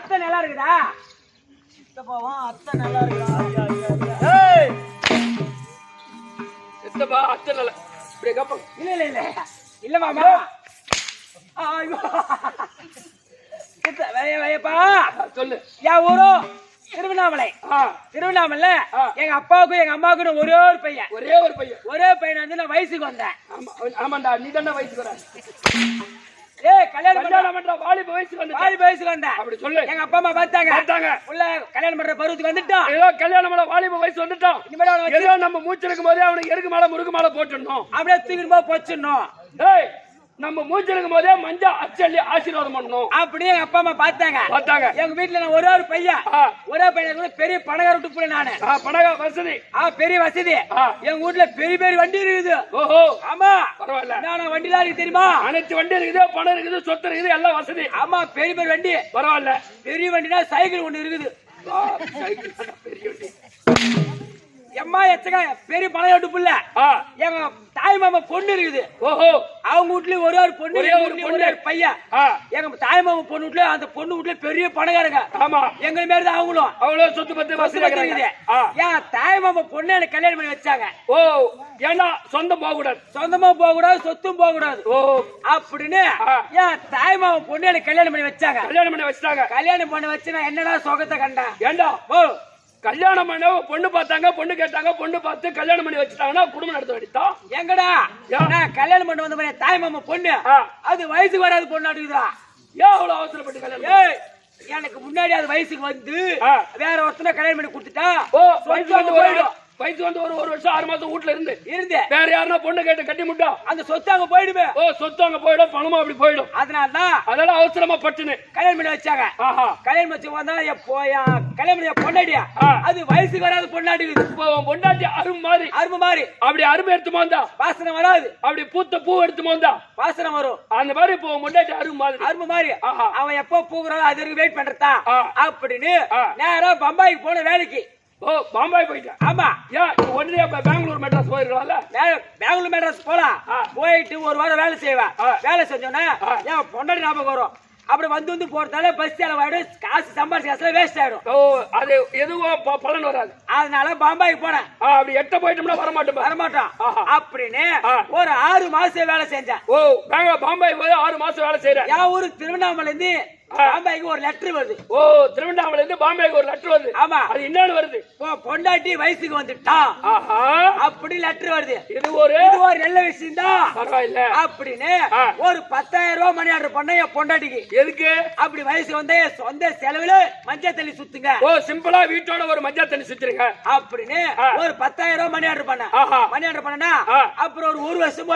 அத்தை நல்லா இருக்குதா? சித்தப்பாவும் அத்தை நல்லா இருக்கா? ஏய் சித்தப்பா அத்தை நல்ல இப்படி கப்ப இல்ல இல்ல இல்ல இல்ல மாமா. ஐயோ வையப்பா சொல்லு. என் ஊரு திருவண்ணாமலை. திருவண்ணாமலை எங்க அப்பாவுக்கும் எங்க அம்மாவுக்கும் ஒரே ஒரு பையன். ஒரே பையன் வந்து நான் வயசுக்கு வந்தேன். ஆமாண்டா நீ தானே வயசுக்கு வர. ஏய் கல்யாணம் பண்ற வாலிப வயசுக்கு வந்தேன். அப்படி சொல்லு. எங்க அப்பா அம்மா பார்த்தாங்க உள்ள கல்யாணம் பண்ற பருவத்துக்கு வந்துட்டான். ஏதோ கல்யாணம் பண்ண வாலிப வயசு வந்துட்டான். ஏதோ நம்ம மூச்சு இருக்கும் போதே அவனுக்கு எருக்கு மாலை முருகு மாலை போட்டுடணும். அப்படியே தூக்கிட்டு போய் போச்சிடணும். ஏய் நம்ம மூச்சு இருக்கும் போதே மஞ்சா அச்சல்லி ஆசீர்வாதம் பண்ணணும். அப்படியே எங்க அப்பா அம்மா பார்த்தாங்க. எங்க வீட்டுல நான் ஒரே ஒரு பையன். ஒரே பையன் பெரிய பணக்கார வீட்டு போல நானு. பணக்கார வசதி. பெரிய வசதி. எங்க வீட்டுல பெரிய பெரிய வண்டி இருக்குது. ஓஹோ ஆமா பரவாயில்ல. நான் வண்டிலாம் இருக்கு தெரியுமா? அனைத்து வண்டி இருக்குது, பணம் இருக்குது, சொத்து இருக்குது, எல்லாம் வசதி. ஆமா பெரிய பெரிய வண்டி. பரவாயில்ல. பெரிய வண்டினா சைக்கிள் ஒண்ணு இருக்குது. பெரிய வண்டி. எம்மா எச்சக பெரிய பணக்கார வீட்டு புள்ள. எங்க தாய் மாமா பொண்ணு இருக்குது. ஓஹோ அவங்க வீட்லயே ஒரே ஒரு பொண்ணு, ஒரே ஒரு பையன். எங்க தாய் மாமா பொண்ணு வீட்ல அந்த பொண்ணு வீட்ல பெரிய பணக்காரங்க. ஆமா எங்க மாதிரி தான் அவங்களும். அவ்வளோ சொத்து பத்து வசதி இருக்குது. ஏன் தாய் மாமா பொண்ணு எனக்கு கல்யாணம் பண்ணி வச்சாங்க. ஓ ஏன்னா சொந்தம் போக கூடாது, சொந்தமா போக கூடாது, சொத்தும் போக கூடாது. ஓ அப்படின்னு ஏன் தாய் மாமா பொண்ணு எனக்கு கல்யாணம் பண்ணி வச்சாங்க. கல்யாணம் பண்ணி வச்சு நான் என்னடா சுகத்தை கண்டேன். ஏண்டா ஓ கல்யாணம் பண்ண பொண்ணு பார்த்தாங்க, பொண்ணு கேட்டாங்க, பொண்ணு பார்த்து கல்யாணம் பண்ணி வச்சுட்டாங்கன்னா குடும்பம் நடத்த வேண்டியதா? எங்கடா நான் கல்யாணம் பண்ண வந்த மாதிரி தாய் மாமா பொண்ணு அது வயசுக்கு வராது பொண்ணு இருக்குதா? ஏன் அவ்வளவு அவசரப்பட்டு கல்யாணம்? எனக்கு முன்னாடி அது வயசுக்கு வந்து வேற ஒருத்தனை கல்யாணம் பண்ணி கொடுத்துட்டா வயசு வந்து ஒரு வருஷம் 6 மாசம் வீட்டுல இருந்து வேற யாருன்னா பொண்ணு கேட்டு கட்டி முட்டா அந்த சொத்து அங்க போயிடுமே. ஓ சொத்து அங்க போயிடும், பணமும் அப்படி போயிடும். அதனால அவசரமா பட்டுன்னு கல்யாணம் பண்ணி வச்சாங்க. கல்யாணம் வச்சு வந்தா கல்யாணம் பண்ணி பொண்டாட்டியா அது வயசுக்கு வராது பொண்டாட்டி. பொண்டாட்டி அரும்பு மாதிரி அப்படி அரும்பு எடுத்து வந்தா வாசனை வராது. அப்படி பூத்த பூ எடுத்து வந்தா வாசனை வரும். அந்த மாதிரி இப்போ பொண்டாட்டி அரும்பு மாதிரி அவன் எப்போ பூக்குறான் அது வரைக்கும் வெயிட் பண்றதா அப்படின்னு நேரா பம்பாய்க்கு போன வேலைக்கு. ஓ பாம்பாய் போயிட்டேன். ஆமா ஏன் ஒன்றிய பெங்களூர் மெட்ராஸ் போயிருக்கலாம்ல? பெங்களூர் மெட்ராஸ் போலாம். போயிட்டு ஒரு வாரம் வேலை செய்வேன். வேலை செஞ்சோன்னா ஏன் பொண்டாட்டி ஞாபகம் வரும். அப்படி வந்து போறதால பஸ் செலவாயிடும், காசு சம்பாதிச்ச காசுல வேஸ்ட் ஆயிடும். ஓ அது எதுவும் பலன் வராது. அதனால பாம்பாய்க்கு போனேன். அப்படி எட்ட போயிட்டோம்னா வரமாட்டோம் அப்படின்னு ஒரு 6 மாசம் வேலை செஞ்சேன். ஓ பாம்பாய் போய் 6 மாசம் வேலை செய்யறேன். என் ஊரு திருவண்ணாமலை இருந்து பாம்பாய்க்கு ஒரு லெட்டர் வருது. ஓ திருவண்ணாமலை இருந்து பாம்பாய்க்கு ஒரு லெட்டர் வருது. ஆமா அது என்னன்னு வருது? பொண்டாட்டி வயசுக்கு வந்துட்டா அப்படி லெட்டர் வருது. இது ஒரு நல்ல விஷயம் தான். பரவாயில்ல அப்படின்னு ஒரு 10,000 ரூபாய் மணி ஆர்டர் பண்ண என் பொண்டாட்டிக்கு. எதுக்கு? அப்படி வயசு வந்து சொந்த செலவுல மஞ்சள் தண்ணி சுத்துங்க. ஓ சிம்பிளா வீட்டோட ஒரு மஞ்சள் தண்ணி சுத்துறீங்க அப்படின்னு ஒரு 10,000 ரூபாய் மணி ஆர்டர் பண்ண. மணி ஆர்டர் பண்ணா அப்புறம் ஒரு வருஷம்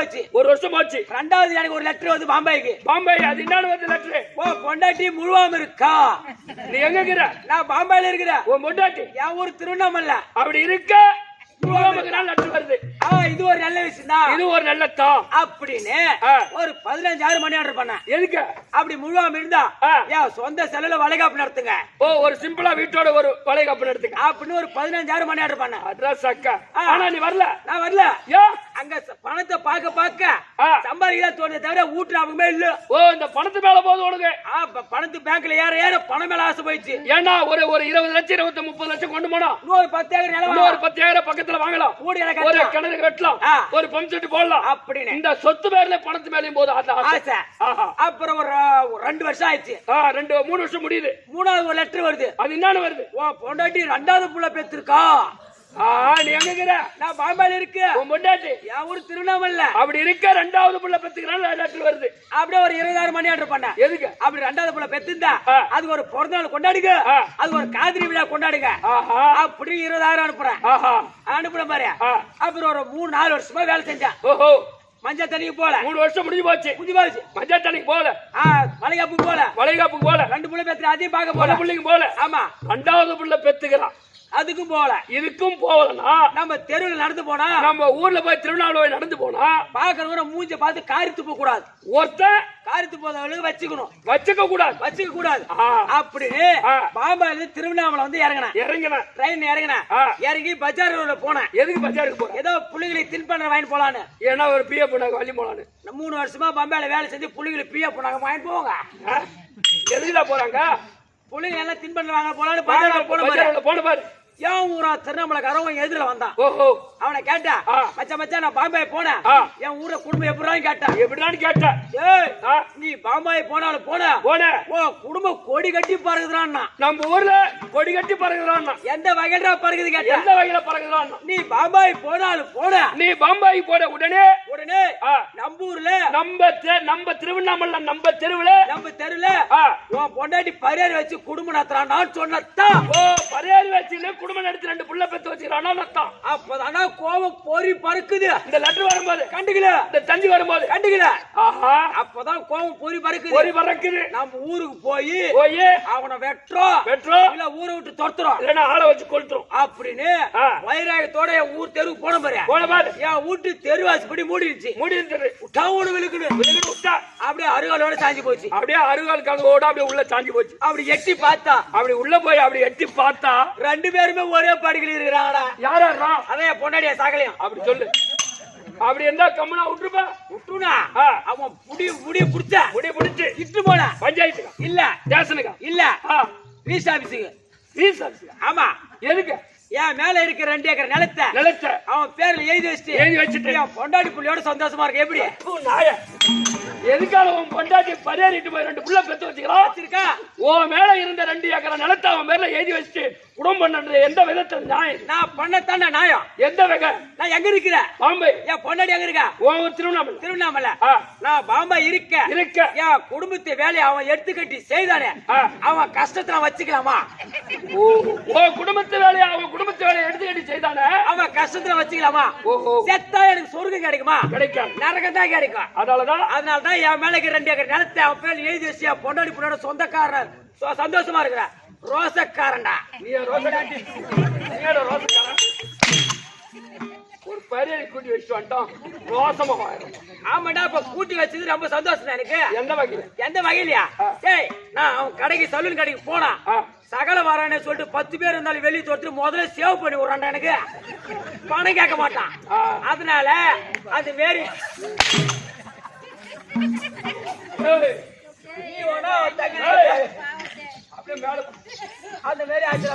போச்சு. ரெண்டாவது எனக்கு ஒரு லெட்டர் வந்து பாம்பாய்க்கு. பாம்பாய் அது என்னன்னு வருது லெட்டர்? ஓ பொண்டாட்டி முழுவாம இருக்கா. நீ எங்க இருக்கிற? நான் பாம்பாயில இருக்கிறேன். உன் பொண்டாட்டி என் ஊர் திருவண்ணாமலை. அப்படி இருக்க லெட்டர் வருது. இது ஒரு நல்ல விஷயம் தான். இது ஒரு நல்ல தான் அப்படின்னு ஒரு 15,000 மணி ஆர்டர் பண்ண. எதுக்கு? அப்படி முழுவாம இருந்தா ஏன் சொந்த செலவுல வளைகாப்பு நடத்துங்க. ஓ ஒரு சிம்பிளா வீட்டோட ஒரு வளைகாப்பு நடத்துங்க அப்படின்னு ஒரு 15,000 மணி ஆர்டர் பண்ண. அட்ரஸ் அக்கா. ஆனா நீ வரல. நான் வரல. ஏன்? அங்க பணத்தை பார்க்க சம்பாதிக்க தோணுதே தவிர வீட்டு அவங்க இல்ல. ஓ இந்த பணத்து மேல போகுது உனக்கு. பணத்து பேங்க்ல ஏற பணம் மேல ஆசை போயிடுச்சு. ஏன்னா ஒரு 20 லட்சம் 30 லட்சம் கொண்டு போனா இன்னொரு 10,000 நிலம், ஒரு 10,000 பக்கத்துல வாங்கலாம். ஒரு கிணறு கட்டலாம், ஒரு பம்ப் செட் போடலாம். அப்படின்னு இந்த சொத்து மேல பணத்து மேலயும் போது ஆசை. அப்புறம் ஒரு 2 வருஷம் ஆயிடுச்சு. 3 வருஷம் முடியுது. 3வது ஒரு லெட்டர் வருது. அது என்னன்னு வருது? ஓ பொண்டாட்டி 2வது புள்ள பெற்றிருக்கா. நீ எங்க இருக்கிற? நான் பாம்பாயில இருக்கு. உன் பொண்டாட்டி என் ஊர் திருவண்ணாமலை. அப்படி இருக்க 2வது புள்ள பெத்துக்கிறான்னு லெட்டர் வருது. அப்படியே ஒரு 20,000 மணி ஆர்டர் பண்ண. எதுக்கு? அப்படி 2வது புள்ள பெத்துந்தா அதுக்கு ஒரு பிறந்த நாள் கொண்டாடுங்க, அதுக்கு ஒரு காதலி விழா கொண்டாடுங்க. அப்படி 20,000 அனுப்புறேன். அனுப்புற மாதிரி அப்புறம் ஒரு 3-4 வருஷமா வேலை செஞ்சேன். ஓஹோ மஞ்சள் தண்ணிக்கு போல 3 வருஷம் முடிஞ்சு போச்சு. மஞ்சள் தண்ணிக்கு போல, வளைகாப்புக்கு போல 2 புள்ள பெத்து அதையும் பார்க்க போல, புள்ளைக்கு போல. ஆமா 2வது புள்ள பெத்துக்கிறான். அதுக்கும் போல இதுக்கும் போகலன்னா நம்ம தெருவில் நடந்து போனா, நம்ம ஊர்ல போய் திருவண்ணாமலை நடந்து போனா பாக்குறவங்க மூஞ்ச பார்த்து காரித்து போக கூடாது. ஒருத்தன் காரித்து போதவங்களுக்கு வச்சுக்க கூடாது. அப்படி பாம்பாயில திருவண்ணாமலை வந்து இறங்கினேன். ட்ரெயின் இறங்கி பஜார் ரோட்ல போனேன். எதுக்கு பஜாருக்கு போறேன்? ஏதோ புள்ளிகளை தின் பண்ண வாங்கி போலான்னு. ஏன்னா ஒரு பிஏ பண்ணாங்க வள்ளி போலான்னு. 3 வருஷமா பாம்பாயில வேலை செஞ்சு புள்ளிகளை பிஏ பண்ணாங்க வாங்கி போவாங்க. எதுக்குதான் போறாங்க? புள்ளைங்க எல்லாம் தின்பண்ணுவாங்க போலான்னு பஜார்ல போன பாரு என் ஊரா திருவண்ணாமலைக்காரன் எதிரில வந்தான். ஓஹோ அவனை கேட்டா மச்சான் நான் பாம்பாய் போனேன் என் ஊர குடும்பம் எப்படின்னு கேட்டா. எப்படின்னு கேட்டா ஏய் நீ பாம்பாய் போனாலும் போன ஓ குடும்பம் கொடி கட்டி பறகுறான்னா. நம்ம ஊர்ல கொடி கட்டி பறகுறான்னா. எந்த வகையில பறகுது கேட்டா. எந்த வகையில பறகுறான்னா. நீ பாம்பாய் போனாலும் போன நீ பாம்பாய் போட உடனே நம்ம ஊர்ல நம்ம திருவண்ணாமலை நம்ம தெருவுல உன் பொண்டாட்டி பரியாரி வச்சு குடும்பம் நடத்துறான்னு சொன்னதான். ஓ பரியாரி வச்சு குடும்பம் நடத்தி 2 புள்ள பெத்து வச்சுக்கிறான். அப்பதானா கோவம் பொறி பறக்குது. இந்த லெட்டர் வரும்போது கண்டுக்கல, இந்த தந்தி வரும்போது கண்டுக்கல. ஆஹா அப்பதான் கோவம் பொறி பறக்குது. பொறி பறக்குது. நம்ம ஊருக்கு போய் அவனை வெற்றோம் இல்ல ஊரை விட்டு துரத்துறோம் இல்லன்னா ஆளை வச்சு கொளுத்துறோம் அப்படின்னு வைராயத்தோட என் ஊர் தெருவுக்கு போன பாரு. என் வீட்டு தெருவாசிப்படி மூடிடுச்சு. டவுன் விழுக்குன்னு விட்டா அப்படியே அருகாலோட சாஞ்சி போச்சு. அப்படியே அருகால் கங்கோட அப்படியே உள்ள சாஞ்சி போச்சு. அப்படி எட்டி பார்த்தா அப்படி உள்ள போய் அப்படி எட்டி பார்த்தா 2 பேருமே ஒரே படுக்கையில் இருக்கிறாங்கடா. யாரா அதே பொண்டாடியா சாகலையும் அப்படி சொல்லு. அப்படி இருந்தா கம்மனா விட்டுருனா அவன் முடிய புடிச்சு இட்டு போன பஞ்சாயத்துக்கு இல்ல ஸ்டேஷனுக்கு இல்ல ரீஸ் ஆபீஸுக்கு. ஆமா எதுக்கு? என் மேல இருக்க 2 ஏக்கர் நிலத்தை அவன் பேர்ல எழுதி வச்சுட்டு என் பொண்டாடி புள்ளியோட சந்தோஷமா இருக்கு. எப்படி நாய எதுக்காக உன் பொண்டாட்டி பரியாரிட்டு போய் 2 புள்ள பெத்து வச்சுக்கா. உன் மேல இருந்த 2 ஏக்கர் நிலத்தை அவன் பேர்ல எழுதி வச்சுட்டு குடும்பம் பண்ண எந்த விதத்துல நியாயம்? நான் பண்ணத்தான நியாயம். எந்த வகை? நான் எங்க இருக்கிறேன்? பாம்பே. என் பொண்டாடி எங்க இருக்கா? திருவண்ணாமலை. நான் பாம்பே இருக்க என் குடும்பத்தை வேலையை அவன் எடுத்து கட்டி செய்தானே அவன் கஷ்டத்துல வச்சுக்கலாமா? குடும்பத்து வேலையை அவன் குடும்பத்து வேலையை எடுத்து கட்டி செய்தானே அவன் கஷ்டத்துல வச்சுக்கலாமா? செத்தா எனக்கு சொர்க்கம் கிடைக்குமா? கிடைக்கும். நரகம் தான் கிடைக்கும். அதனாலதான் என் மேல 2 ஏக்கர் நிலத்தை அவன் பேர் எழுதி வச்சு என் பொண்டாடி பொண்ணோட சொந்தக்காரர் சந்தோஷமா இருக்கிற ரோசக்காரன்டா. நீ ரோசக்காரன் ஒரு பரியாரி கூட்டி வச்சுட்டு வந்துட்டோம். ரோசமா ஆமாண்டா. இப்ப கூட்டி வச்சது ரொம்ப சந்தோஷம் எனக்கு. எந்த வகையிலயா? ஏய் நான் அவன் கடைக்கு சலூன் கடைக்கு போனா சகல வரானே சொல்லிட்டு 10 பேர் இருந்தாலும் வெளியே தொட்டு முதல்ல சேவ் பண்ணி விடுறான்டா. எனக்கு பணம் கேட்க மாட்டான். அதனால அது வேறு அந்த மாதிரி ஆச்சு.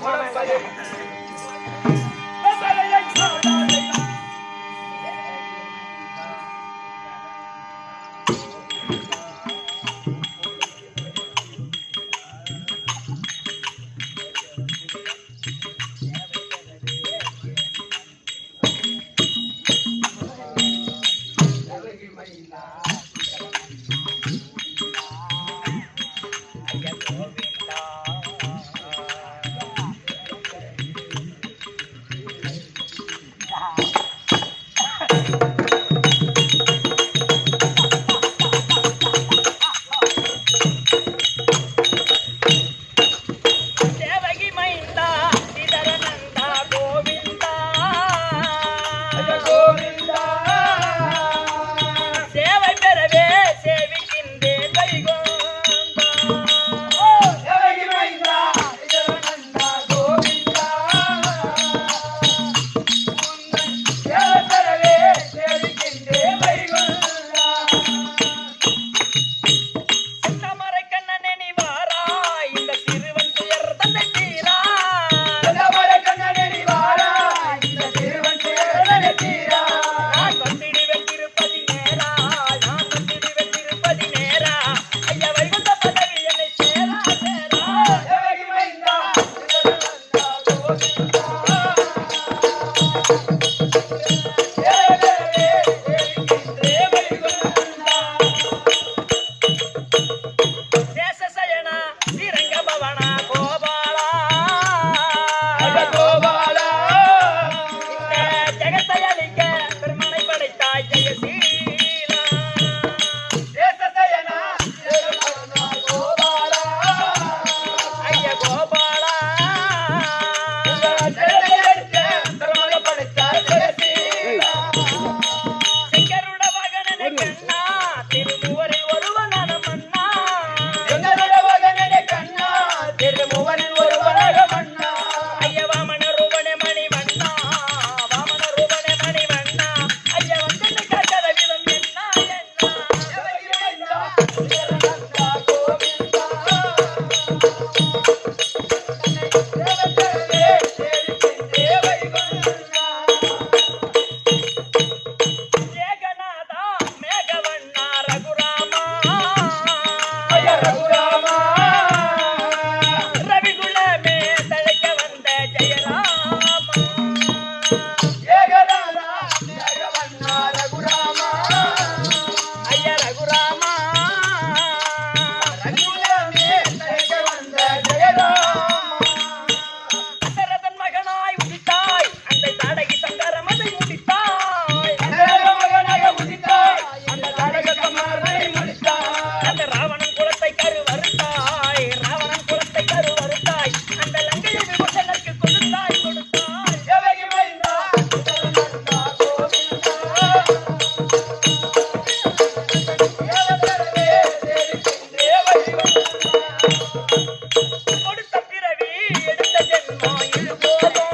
கொடுத்த பிறவி எடுத்த ஜென்மம் இது போதும்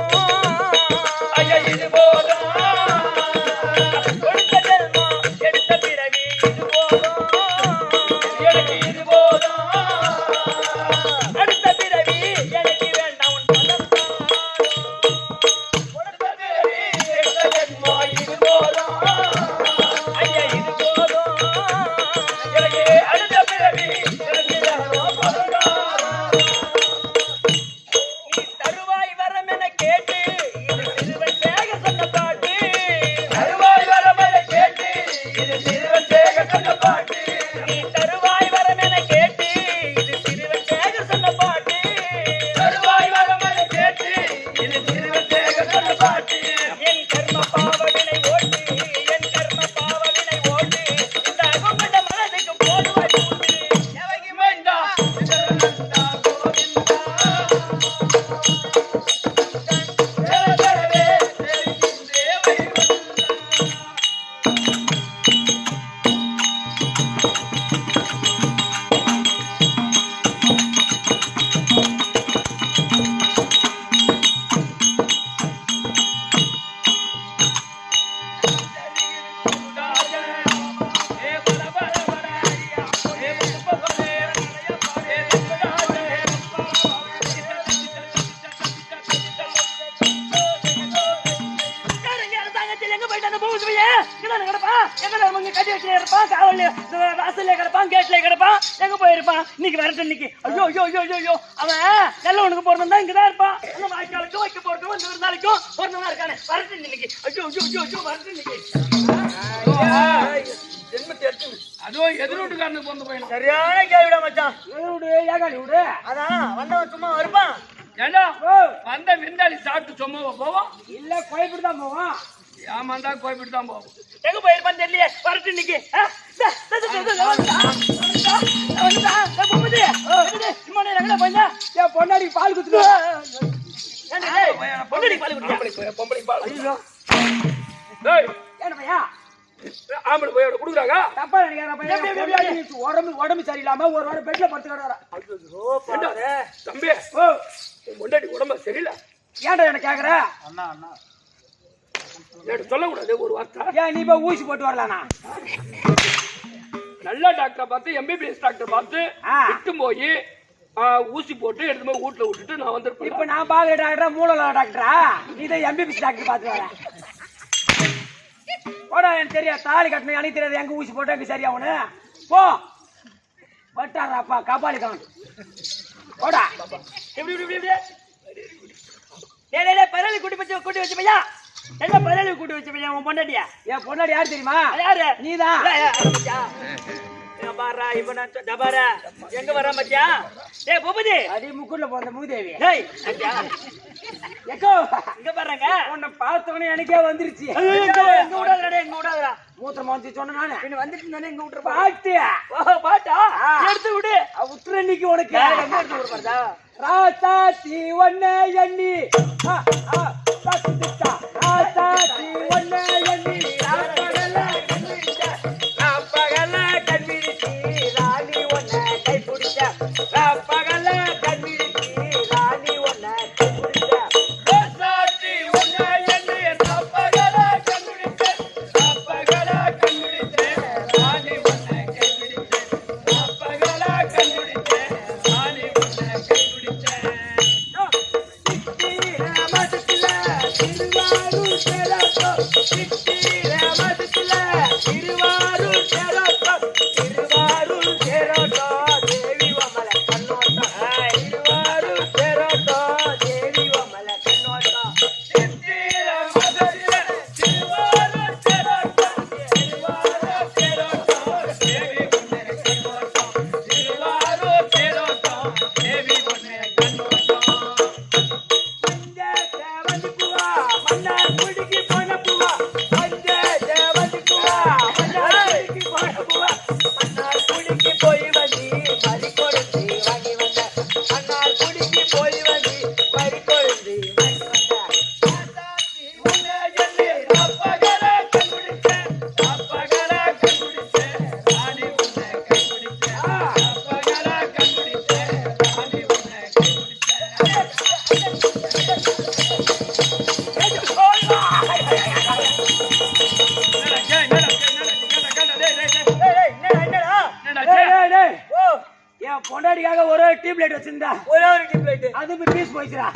ஐயா இது போதும் கொடுத்த ஜென்மம் எடுத்த பிறவி இது போதும் எனக்கு இது போதும் அடுத்த பிறவி எனக்கு வேண்டாம் உன் பதத்தான் கொடுத்த பிறவி எடுத்த ஜென்மம் இது போதும் ஐயா இது போதும் எனக்கு அடுத்த பிறவி எனக்கு வேணும் பதத்தான். நீ தருவாய் வரம் என கேட்டு இது சிறுவன் சேக சொன்ன பாட்டு தருவாய் வரமன கேட்டு இது சிறுவன் சேக சொன்ன பாட்டு நீ தருவாய் வரம் என கேட்டு இது சிறுவன் சேக சொன்ன பாட்டு தருவாய் வரமன கேட்டு இது சிறுவன் சேக சொன்ன பாட்டு என் கர்ம பாவவினை ஓட்டு என் கர்ம பாவவினை ஓட்டு இந்த அகமண்ட மனதுக்கு போடுவாய் பூட்டு எவகி வேண்டா இதரனந்தா கோவிந்தா தேவதேவே தெரிகின்றே வைகுந்தா. யாருங்க அரசாங்கத்தில் எங்க போயிட்டு அந்த பூசுவையே இதான் கிடப்பான் எங்க அவங்க கட்டி வச்சு இருப்பான் காவல் வாசல்ல கிடப்பான் கேட்ல கிடப்பான் எங்க போயிருப்பான் இன்னைக்கு வரட்டும் இன்னைக்கு ஐயோ ஐயோ ஐயோ ஐயோ ஐயோ அவன் நல்லவனுக்கு போறதா இங்கதான் இருப்பான் அந்த வாய்க்காலுக்கும் வைக்க போறதுக்கும் இந்த விருந்தாளிக்கும் போறதா இருக்கானே வரட்டும் இன்னைக்கு ஐயோ ஐயோ ஐயோ ஐயோ வரட்டும் இன்னைக்கு ஜென்மத்தை எடுத்து அதுவும் எதிரோட்டுக்காரனுக்கு பொந்து போயிடும். சரியான கேள்விடா மச்சான் விடு ஏகாலி விடு அதான் வந்தவன் சும்மா இருப்பான் ஏண்டா வந்த விருந்தாளி சாப்பிட்டு சும்மாவா போவோம்? இல்ல கோயம்புடு தான் போவான். ஏமாந்தா கோயம்புட்டு தான் போவோம். எங்க போயிருப்பான்னு தெரியலையே வரட்டும் இன்னைக்கு என் பொண்டாடிக்கு பால் குத்துட்டு பொம்பளை பால். டேய், என்ன பையா ஆம்பளை போய் அவட குடுக்குறாங்க. தப்பா நினைக்காத பையன். உடம்பு சரியில்லாம ஒரு வாரம் பெட்ல படுத்துக்கிட்டு ஏண்டா, தம்பி உன் பொண்டாட்டி உடம்பு சரியில்லை. ஏன்டா என்ன கேக்குற? என்கிட்ட சொல்லக்கூடாது ஒரு வார்த்தை. ஏன் நீ போய் ஊசி போட்டு வரலானா? நல்ல டாக்டரை பார்த்து எம்பிபிஎஸ் டாக்டர் பார்த்து விட்டு போய் ஊசி போட்டு எடுத்து போய் வீட்டுல விட்டுட்டு நான் வந்திருப்பேன். இப்ப நான் பாக்குற டாக்டரா மூலல டாக்டரா? நீ தான் எம்பிபிஎஸ் டாக்டர் பாத்து வர. போடா, எனக்கு தெரியாது. தாலி கட்டணும் எனக்கு தெரியாது. எங்க ஊசி போட்டா எங்க சரியா அவனு போ பட்டாராப்பா கபாலி கான் போடா. பரவாயில்ல கூட்டி வச்சு பையா என்ன பரவாயில்ல கூட்டி வச்சு பையா உன் பொண்டாட்டியா என் பொண்டாடி யாரு தெரியுமா? யாரு நீதான். பாரா இப்ப நான் பாரா எங்க வர மத்தியா டேய் பூபதி அடி முக்குள்ள போற மூதேவி. டேய் எக்கோ இங்க பாருங்க உன்னை பார்த்தவனே எனக்கே வந்துருச்சு. எங்க விடாதடா எங்க விடாதடா மூத்திரம் வந்து சொன்ன நானு நீ வந்துட்டு தானே எங்க விட்டுற பாட்டு பாட்டா எடுத்து விடு உத்துரன்னிக்கு உனக்கு எங்க எடுத்து விடுறதா ராசாத்தி ஒன்னே எண்ணி ராசாத்தி ஒன்னே எண்ணி பகல கண்பிடிச்சி ராணி ஒன்ன கை பிடிச்ச பகல கண்பிடிச்சி ராணி ஒன்ன கை பிடிச்ச சாட்சி உன்னை எண்ணி பகல கண்டுபிடித்தேன். பகல கண்டுபிடித்தேன். ராணி உன்னை கைப்பிடித்தேன். பகல கண்டுபிடித்தேன். ராணி உன்னை கைப்பிடித்தேன். டியூப்லைட் அது பீஸ் போயிச்சுடா.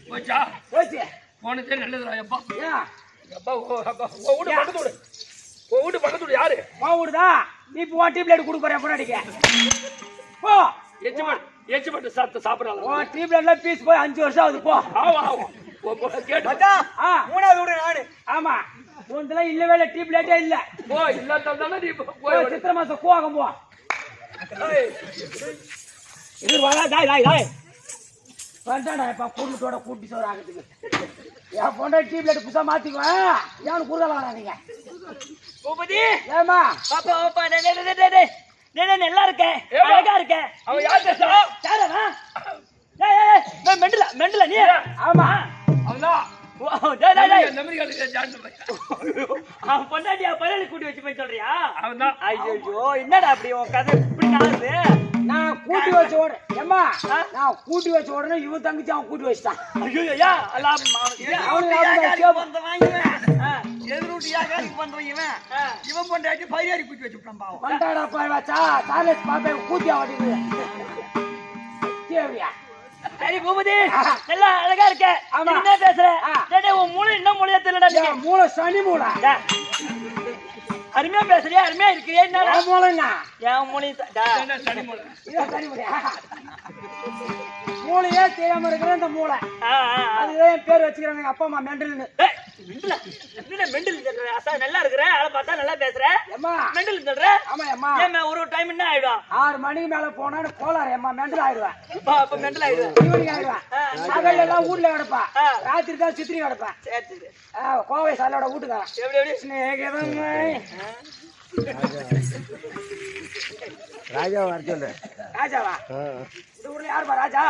போச்சா போச்சு. போனதே நல்லதுடா எப்பா. ஏன் எப்பா ஓ வீடு பக்கத்து வீடு. ஓ வீடு பக்கத்து வீடு யாரு? போடுதா நீ இப்போ டியூப்லைட் கொடுக்க போறேன் பொண்டாட்டிக்கு. போ எச்சு மட்டும் சாப்பிடலாம். ஓ டியூப்லைட்ல பீஸ் போய் 5 வருஷம் ஆகுது. போ ஆகும் கேட்டு மூணாவது வீடு நானு. ஆமா உனதுல இல்லவே இல்லை டியூப்லைட்டே இல்ல. போ இல்லாதானே நீ போய் சித்திரை மாசம் கூவாகம் போ. இது வாடா டாய் வந்தாடா இப்ப குடும்பத்தோட கூட்டி சோறு ஆகுதுக்கு. என் பொண்ணை டியூப்லைட் புதுசா மாத்திக்குவேன். ஏன்னு குறுதலாம் நீங்க பூபதி. ஏமா பாப்பா பாப்பா நல்லா இருக்கேன் அழகா இருக்கேன். அவன் யார் பேசா? யாரா? மெண்டல நீ? ஆமா அவன்தான். அவன் பொண்டாட்டியா பரவாயில்ல கூட்டி வச்சு போய் சொல்றியா? அவன்தான். ஐயோ என்னடா அப்படி உன் கதை இப்படி நாளுது? நான் கூட்டி வச்ச உடனே ஏமா நான் கூட்டி வச்ச உடனே இவன் தங்கச்சி அவன் கூட்டி வச்சுட்டான். ஐயோ இவன் பொண்டாட்டி பரியாரி கூட்டி வச்சுட்டான் பாவம். பண்டாடா பாய் வச்சா சார்லஸ் பாப்பா கூட்டி ஆடிது. கேவியா சரி பூபதி நல்லா அழகா இருக்க. என்ன பேசுற? உன் மூளை என்ன மூளையா தெரியலடா. நீ மூளை சனி மூளை. அருமையா பேசுறியா? அருமையா இருக்கிறியா? என்ன மூளைங்க என் மூளை சனி மூளை. சனி மூளையா? மூளையே தெரியாம இருக்கிற இந்த மூளை. அதுதான் என் பேர் வச்சுக்கிறாங்க அப்பா அம்மா மெண்டல்னு. நல்லா இருக்கிற ஆளை பார்த்தா நல்லா பேசுற. மெண்டல் சொல்ற? ஆமா அம்மா. ஒரு டைம் என்ன ஆயிடும்? 6 மணிக்கு மேல போனா கோளாறு அம்மா மெண்டல் ஆயிடுவேன். அப்ப மெண்டல் ஆயிடுவேன். ஈவினிங் ஆயிடுவேன். பகல் எல்லாம் வீட்டுல கிடப்பா. ராத்திரி தான் சித்திரி கிடப்பேன். கோவை சாலோட வீட்டுக்காரன். ராஜா வர சொல்லு. ராஜாவா? இந்த ஊர்ல யாருப்பா ராஜா?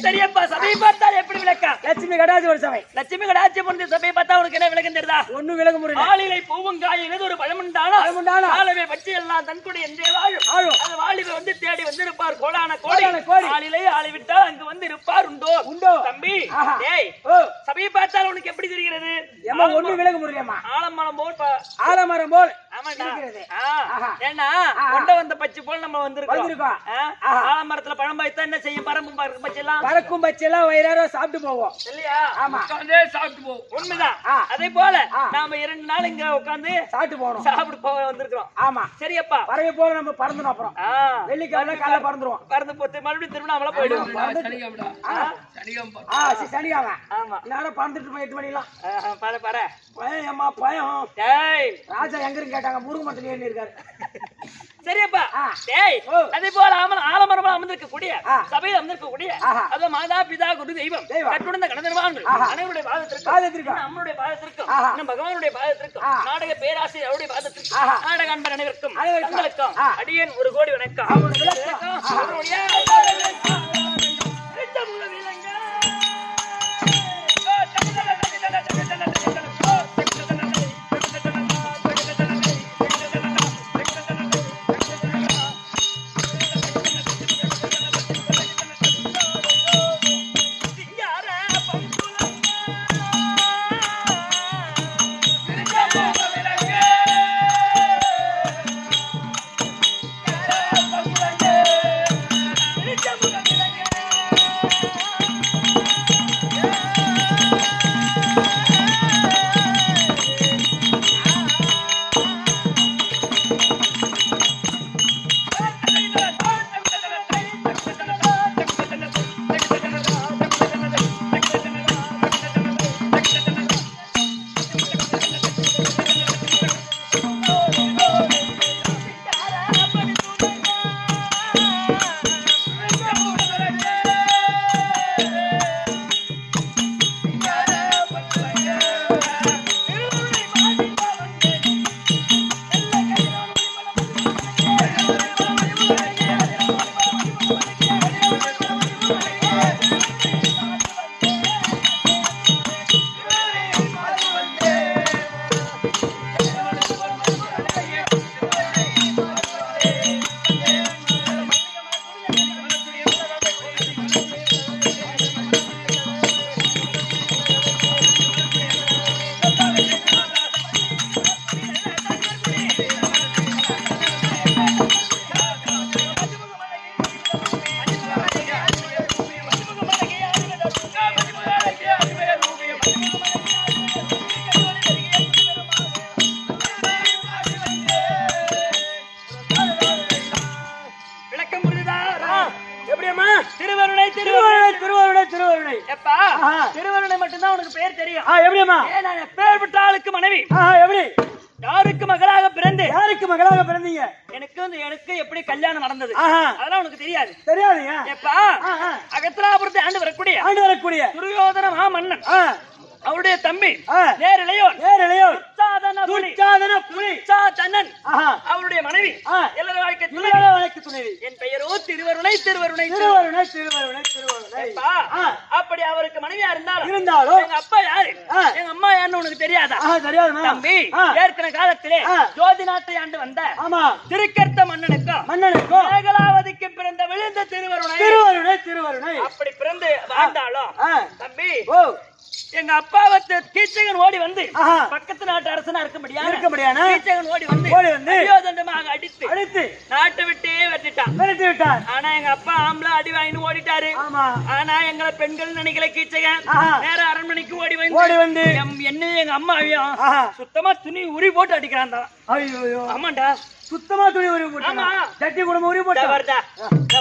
சரியப்பா சபையை பார்த்தால் எப்படி விளக்கம்? லட்சுமி கடாட்சி ஒரு சபை. லட்சுமி கடாட்சி பொண்ணு சபையை பார்த்தா உனக்கு என்ன விளக்கம் தெரியுதா? ஒண்ணும் விளக்க முடியல. ஆளிலை பூவங்காயினது ஒரு பழமுண்டானா ஆளவை பற்றி எல்லாம் தன்கொடை என்றே வாழும். அந்த வாலிபை வந்து தேடி வந்து இருப்பார் கோடான கோடி. ஆளிலை ஆளை விட்டால் அங்கு வந்து இருப்பார் உண்டோ தம்பி. ஏய் சபையை பார்த்தால் உனக்கு எப்படி தெரிகிறது? ஒண்ணும் விளக்க முடியலம்மா. ஆலமரம் போல் ஆலமரம் போல். ஆமாண்டா. ஏன்னா கொண்ட வந்த பச்சை போல் நம்ம வந்திருக்கோம். ஆலமரத்துல பழம் பாய்த்தா என்ன செய்யும்? பறக்கும் பறக்கும் பச்செல்லாம் வயிறார சாப்பிட்டு போவோம் இல்லையா? ஆமா சாப்பிட்டு போவோம். உண்மைதான். அதே போல நாம 2 நாள் இங்க உட்கார்ந்து சாப்பிட்டு போறோம். சாப்பிட்டு போக வந்திருக்கிறோம். ஆமா சரியப்பா. பறவை போல நம்ம பறந்துடும். அப்புறம் வெள்ளிக்கிழமை காலைல பறந்துருவோம். பறந்து போட்டு மறுபடியும் திருவண்ணாமலை போயிடுவோம். சனிக்கிழமை. ஆமா நேரம் பறந்துட்டு 8 மணிலாம். பாரு பயம் ஏமா பயம். ராஜா எங்க இருந்து கேட்டாங்க. முருகமரத்துல ஏறி இருக்காரு. சரியப்பா. டேய் அதே போல ஆலமரமா அமர்ந்திருக்க கூடிய சபையில் அமர்ந்திருக்க கூடிய அது மாதா பிதா குரு தெய்வம் கட்டுணர்ந்த கணதர்வான்கள் அனைவருடைய பாதத்திற்கும் நம்மளுடைய பாதத்திற்கும் நம் பகவானுடைய பாதத்திற்கும் நாடக பேராசிரியர் அவருடைய பாதத்திற்கும் நாடக அன்பர் அனைவருக்கும் தங்களுக்கும் அடியேன் 1 கோடி வணக்கம். திருவருணை திருவருணை திருவருணை திருவருணை எப்பா ஆஹா. திருவருணை மட்டும்தான் உனக்கு பேர் தெரியும் எப்படியம்மா ஏன் நான் பேர் பெற்ற ஆளுக்கு மனைவி எப்படி யாருக்கு மகளாக பிறந்து யாருக்கு மகளாக பிறந்தீங்க எனக்கு எப்படி கல்யாணம் நடந்தது ஆஹா. அதெல்லாம் உனக்கு தெரியாது தெரியாதுங்க எப்பா அகத்திராபுரத்தை ஆண்டு வரக்கூடிய ஆண்டு வரக்கூடிய துரியோதன மன்னன் அவருடைய தம்பி ஆ. நேரிலையோன் நேரிலையோர் துச்சாதன புலி துச்சாதன புலி துச்சாதனன் ஆஹா. அவருடைய மனைவி ஆ. எல்லார வாழ்க்கை துணை. இவரோட வழக்கு துணைவி என் பெயரோ திருவருணை திருவருணை திருவருணை திருவருணை திருவருணை எப்பா, ஆ. அப்படி அவருக்கு மனைவியா இருந்தாலும் இருந்தாலும் எங்க அப்பா யாரு ஆ. எங்க அம்மா யாருன்னு உனக்கு தெரியாதா தெரியாதுமா தம்பி ஆ. ஏற்கனவே காலத்திலே ஆ. ஜோதி நாட்டை ஆண்டு வந்த ஆமா திருக்கர்த்த மன்னனுக்கும் மன்னனுக்கும் மேகலாவதிக்கு பிறந்த விழுந்த திருவருணை திருவருணை திருவருணை அப்படி பிறந்து வாழ்ந்தாலும் ஆ. தம்பி ஓ எங்க அப்பாவை கீச்சகன் ஓடி வந்து ஆஹா. பக்கத்து நாட்டு அரசனா இருக்க இருக்க முடியாதா? கீச்சகன் ஓடி வந்து துரியோதனமாக அடித்து அடித்து நாட்டை விட்டே வெட்டிட்டான் விரட்டி விட்டார் ஆனா எங்க அப்பா ஆம்பளை அடி வாங்கின்னு ஓடிட்டாரு ஆமா ஆனா எங்களை பெண்கள் நினைக்கல கீச்சகன் ஆஹா. நேர அரண்மனைக்கு ஓடி ஓடி வந்து என்னையும் எங்க அம்மாவையும் ஆஹா. சுத்தமா துணி உரி போட்டு அடிக்கிறான் தான் ஐயோ ஆமாண்டா சுத்தமா துணி உரி போட்டு ஆமா. சட்டி குடும்பம் உரி போட்டு வருதா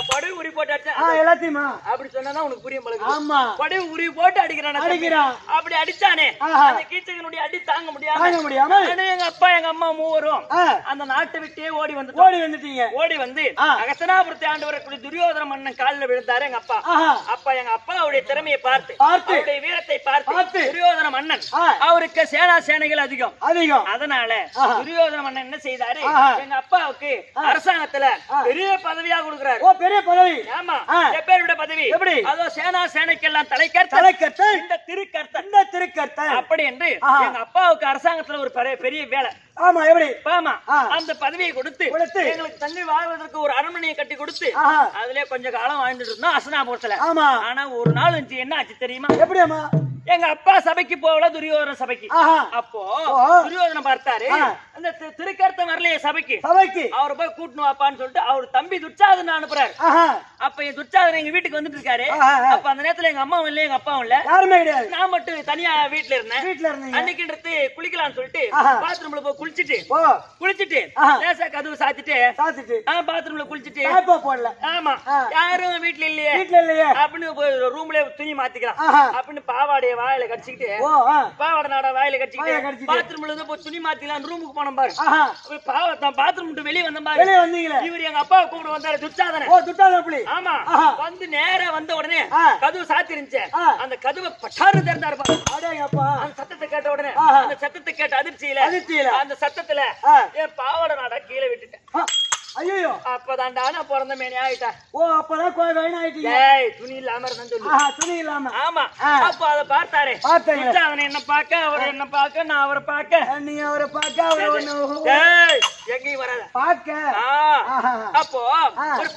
படகு உரி போட்டு அடிச்சேன் எல்லாத்தையுமா அப்படி சொன்னா உனக்கு புரியும் பழகு ஆமா படகு உரி போட்டு அடிக்கிறான் அடிக்கிறான். அப்படி அடிச்சானே ஆஹா. அந்த கீச்சகனுடைய அடி தாங்க முடியாம தாங்க முடியாம நானும் எங்க அப்பா எங்க அம்மா மூவரும் ஆ. அந்த நாட்டை விட்டே ஓடி வந்து ஓடி வந்துட்டீங்க ஓடி வந்து ஆ. அகஸ்தனாபுரத்தை ஆண்டு வரக்கூடிய துரியோதன மன்னன் காலில் விழுந்தாரு எங்க அப்பா ஆஹா. அப்ப எங்க அப்பாவுடைய திறமையை பார்த்து பார்த்து. அவருடைய வீரத்தை பார்த்து பார்த்து. துரியோதன மன்னன் ஆ. அவருக்கு சேனைகள் அதிகம் அதிகம் அதனால ஆஹா. துரியோதன மன்னன் என்ன செய்தாரு ஆஹா. எங்க அப்பாவுக்கு அரசாங்கத்துல பெரிய பதவியா கொடுக்கிறாரு ஓ பெரிய பதவி ஆமா ஆ. எப்பேருடைய பதவி எப்படி? அதோ சேனைக்கெல்லாம் தலைக்கர்த்தன் தலைக்கர்த்தன் இந்த திருக்கர்த்தன் இந்த திருக்கர்த்தன் அப்படி என்று ஆஹா. எங்க அப்பாவுக்கு அரசாங்கத்துல ஒரு பெரிய வேலை ஆமா எப்படி ஆமா ஆ. அந்த பதவியை கொடுத்து கொடுத்து. எங்களுக்கு தண்ணி வாழ்வதற்கு ஒரு அரண்மனையை கட்டி கொடுத்து ஆஹா. அதுல கொஞ்ச காலம் வாழ்ந்துட்டு இருந்தோம் அசனாபுரத்துல ஆமா ஆனா ஒரு நாள் இருந்துச்சு என்ன ஆச்சு தெரியுமா எப்படி அம்மா எங்க அப்பா சபைக்கு போகல துரியோதன சபைக்கு ஆஹா. அப்போ ஓ. துரியோதன பார்த்தாரு ஆ. அந்த திருக்கர்த்தன் வரலையே சபைக்கு சபைக்கு அவரை போய் கூட்டணும் வாப்பான்னு சொல்லிட்டு அவர் தம்பி துச்சாதன அனுப்புறாரு ஆஹா. அப்ப என் துச்சாதன எங்க வீட்டுக்கு வந்துட்டு இருக்காரு ஆஹா. அப்ப அந்த நேரத்துல எங்க அம்மாவும் இல்ல எங்க அப்பாவும் இல்ல யாருமே கிடையாது நான் மட்டும் தனியா வீட்டுல இருந்தேன் வீட்டுல இருந்தீங்க அன்னைக்குன்றது குளிக்கலாம்னு சொல்லிட்டு ஆஹா. பாத்ரூம்ல போய் குளிச்சிட்டு ஓ குளிச்சிட்டு லேசா கதவு சாத்திட்டு சாத்திட்டு பாத்ரூம்ல குளிச்சிட்டு தாய்ப்பா போடல ஆமா ஆ. யாரும் வீட்டுல இல்லையே வீட்டுல இல்லையே அப்படின்னு போய் ரூம்ல துணி மாத்திக்கலாம் ஆஹா. அப்படின்னு பாவாடைய வாயில கடிச்சுக்கிட்டு ஓ பாவாடை நாட வாயில வாயில கடிச்சுக்கிட்டு கடிச்சிட்டு. பாத்ரூம்ல இருந்து போய் துணி மாத்திக்கலாம் ரூமுக்கு போனோம் பாரு ஆஹா. பாத்ரூம் விட்டு வெளியே வந்த பாரு வெளியே வந்தீங்களே இவர் எங்க அப்பாவை கூப்பிட வந்தாரு துச்சாதன ஓ துட்டாதப்படி ஆமா ஆஹா. வந்து நேரா வந்த உடனே ஆ. கதவு சாத்தி இருந்துச்சு ஆ. அந்த கதவை பட்டாரு திறந்தாரு பாரு அடேங்கப்பா அந்த சத்தத்தை கேட்ட உடனே ஆஹா. அந்த சத்தத்தை கேட்ட அதிர்ச்சியில அதிர்ச்சியில. அந்த சத்தத்துல ஆ. என் பாவாடை நாடா கீழே விட்டுட்டேன் ஐயோ அப்பதான்டா நான் பிறந்த மேனி ஆயிட்டேன் ஓ அப்பதான் கோயில் வயனா ஆயிட்டீங்க ஏய் துணி இல்லாம இருந்தேன்னு சொல்லு ஆஹா துணி இல்லாம ஆமா ஆ. அப்ப அத பார்த்தாரு பார்த்தாங்க. அவனை என்ன பார்க்க அவர் என்ன பார்க்க நான் அவரை பார்க்க நீ அவரை பார்க்க அவரை ஒண்ணு ஏய் எங்கேயும் வராத பார்க்க ஆ. ஆஹா. அப்போ ஆ. ஒரு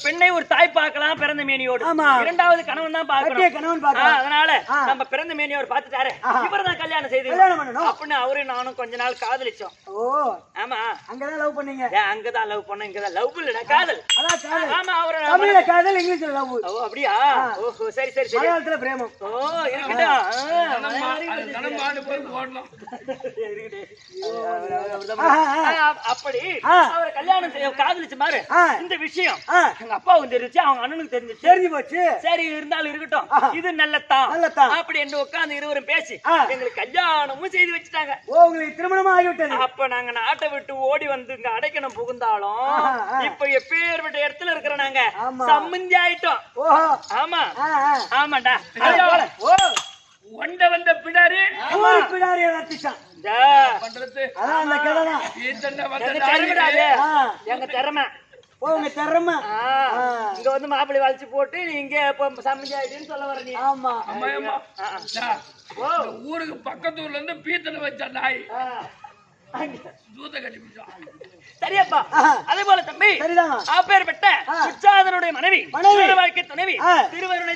பெண்ணை ஒரு தாய் பார்க்கலாம் பிறந்த மேனியோடு ஆமா. இரண்டாவது கணவன் தான் கட்டிய பார்க்கணும் கணவன் பார்க்க அதனால ஆ. நம்ம பிறந்த மேனியோர் பார்த்துட்டாரு ஆஹா. இவர்தான் கல்யாணம் செய்து கல்யாணம் பண்ணணும். அப்படின்னு அவரும் நானும் கொஞ்ச நாள் காதலிச்சோம் ஓ ஆமா அங்கதான் லவ் பண்ணீங்க ஏன் அங்கதான் லவ் பண்ண இங்கதான் லவ் இல்லடா காதல் அதான் காதல் ஆமா அவரை தமிழ்ல காதல் இங்கிலீஷ்ல லவ் ஓ அப்படியா ஓஹோ சரி சரி சரி மலையாளத்துல பிரேமம் ஓ இருக்கட்டும் தனமாடு போய் போடணும் அப்படி ஆ. அவரை கல்யாணம் செய்ய காதலிச்சு மாறு ஆ. இந்த விஷயம் ஆ. எங்க அப்பாவுக்கு தெரிஞ்சு அவங்க அண்ணனுக்கு தெரிஞ்சிச்சு தெரிஞ்சு போச்சு சரி இருந்தாலும் இருக்கட்டும் ஆஹா. இது நல்லதான் நல்லதான். அப்படி என்று உட்கார்ந்து இருவரும் பேசி ஆ. எங்களுக்கு கல்யாணமும் செய்து வச்சுட்டாங்க ஓ உங்களுக்கு திருமணம் ஆகிவிட்டது அப்ப நாங்க நாட்டை விட்டு ஓடி வந்து இங்க அடைக்கணும் புகுந்தாலும் ஆஹா, ஆ. இப்ப எப்பேற்பட்ட இடத்துல இருக்கிற நாங்க ஆமா. சம்மந்தி ஆயிட்டோம் ஓஹோ ஆமா ஆ, ஆ. ஆமாண்டா ஐயா. ஓ வந்த பின்னாடி ஊரு பிடாரிய ரத்திச்சான் பண்றது அதான் அந்த கதை தான் ஈத்தண்ட எங்க திறமைடா அது. ஆ. எங்க திறமை ஓ உங்க திறமை ஆ. ஆ. இங்க வந்து மாப்பிள்ளை வளைச்சு போட்டு நீங்க இப்ப சம்மந்தி ஆயிட்டுன்னு சொல்ல வர நீ ஆமா அம்மா ஓ. ஊருக்கு பக்கத்து ஊர்ல இருந்து பீத்தனை வச்ச நாய் ஆ. தூத்த கட்டி பிடிச்சான் சரியப்பா ஆஹா. அதே போல தம்பி சரிதான் அப்பேற்பட்ட ஆ. உச்சாதனுடைய மனைவி மனைவி. திருமண வாழ்க்கை துணைவி ஆ. திருவருணை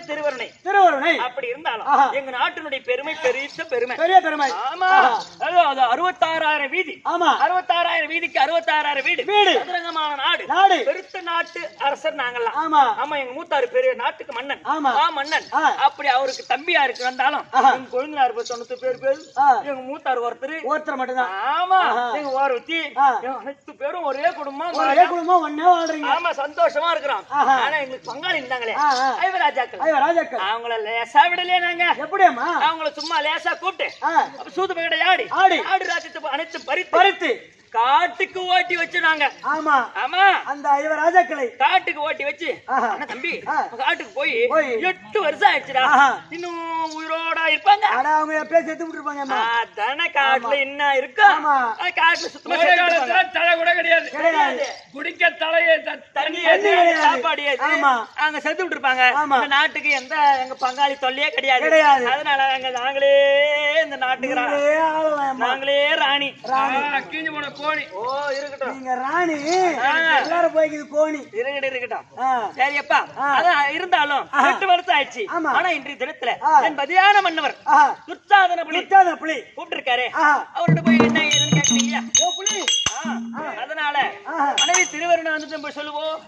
திருவருணை அப்படி இருந்தாலும் ஆஹா. எங்க நாட்டினுடைய பெருமை பெரிய பெருமை பெரிய பெருமை ஆமா ஆஹா. அது 66,000 வீதி ஆமா 66,000 வீதிக்கு 66,000 வீடு வீடு. சதுரங்கமான நாடு நாடு. பெருத்த நாட்டு அரசர் நாங்கெல்லாம் ஆமா ஆமா எங்க மூத்தாரு பெரிய நாட்டுக்கு மன்னன் ஆமா. மன்னன் ஆ. அப்படி அவருக்கு தம்பியா இருக்கு வந்தாலும் ஆஹா. எங்க கொழுந்தனார் 90 பேர் ஆ. எங்க மூத்தார் ஒருத்தர் ஒருத்தர் மட்டும்தான் ஆமா ஆஹா. எங்க ஓரவத்தி ஆ. அனைத்து பேரும் ஒரே குடும்பம் ஒரே குடும்பம் ஒண்ணே வாழ்றீங்க ஆமா சந்தோஷமா இருக்கிறோம் ஆஹா. ஆனா எங்களுக்கு பங்காளி இருந்தாங்களே ஆ, ஆ. ஐவராஜாக்கள் ஐயோ ராஜாக்கள் அவங்கள லேசா விடலையே நாங்க எப்படியாம்மா அவங்கள சும்மா லேசா கூப்பிட்டு ஆ, அப்ப சூது பகடை ஆடி ஆடி. ஆடு ராஜ்யத்தை அனைத்து பறித்து பருத்து காட்டுக்கு ஓட்டி வச்சு நாங்க ஆமா ஆமா அந்த ஐவ ராஜாக்களை காட்டுக்கு ஓட்டி வச்சு ஆஹா. அண்ணா தம்பி ஆ. காட்டுக்கு போய் போய் 8 வருஷம் ஆயிடுச்சுடா ஆஹா. இன்னும் உயிரோட இருப்பாங்க ஆனா அவங்க எப்பயே செத்து விட்டுருப்பாங்கம்மா அதானே காட்டுல என்ன இருக்கா ஆமா. காட்டுல சுத்தமா ஒரே செத்து காலத்துல இருப்பாங்க. தலை கூட கிடையாது. கிடையாது குடிக்க தலையே தண்ணி தண்ணி ஏது கிடையாது. சாப்பாடு ஏது ஆமா. அங்க செத்து விட்டுருப்பாங்க ஆமா. இந்த நாட்டுக்கு எங்க பங்காளி தொல்லையே கிடையாது கிடையாது. அதனால நாங்களே இந்த நாட்டுக்கு நீங்களே ஆளலாம்மா. நாங்களே ராணி கீஞ்சு போன கோணி. ஓ இருக்கட்டும் நீங்க ராணி ஆ. எல்லாரும் போய்க்குது கோணி இருக்கட்டும் ஆ. சரியப்பா ஆ. அதான் இருந்தாலும் ஆ. 8 வருஷம் ஆயிடுச்சு ஆமா. ஆனா இன்றைய தினத்துல ஆ. என் பதியான மன்னவர் ஆஹா. துர்ச்சாதன புலி நிக்காத புலி கூப்பிட்டு இருக்காரு ஆஹா. அவர்கிட்ட போய் என்ன ஏதுன்னு கேட்கறீங்க ஓ புலி அதனால ஆஹா. மனைவி திருவருணம் வந்து நம்ம சொல்லுவோம்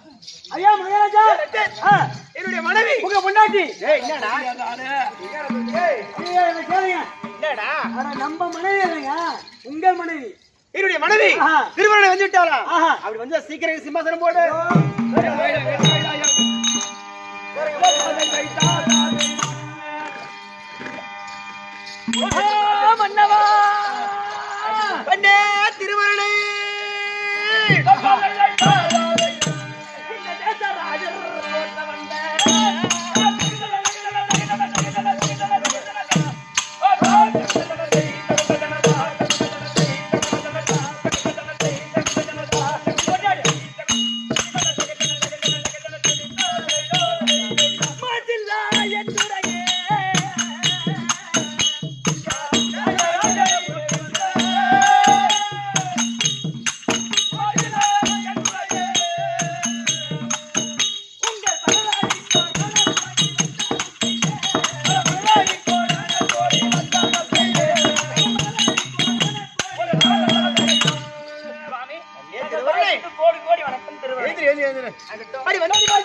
ஐயா மகாராஜா ஆ, என்னுடைய மனைவி. உங்க பொண்டாட்டி என்னடா? ஏய், ஐயா, இதை கேளுங்க. என்னடா? அட, நம்ம மனைவி இல்லைங்க உங்கள் மனைவி என்னுடைய மனைவி ஆஹா. திருமணம் வந்து விட்டாரா? ஆஹா. அப்படி வந்து சீக்கிரம் சிம்மாசனம் போடு. மன்னவா அண்ணே திருமணை. கோடி கோடி வணக்கம் திருவருணம் அடி வந்து எப்படி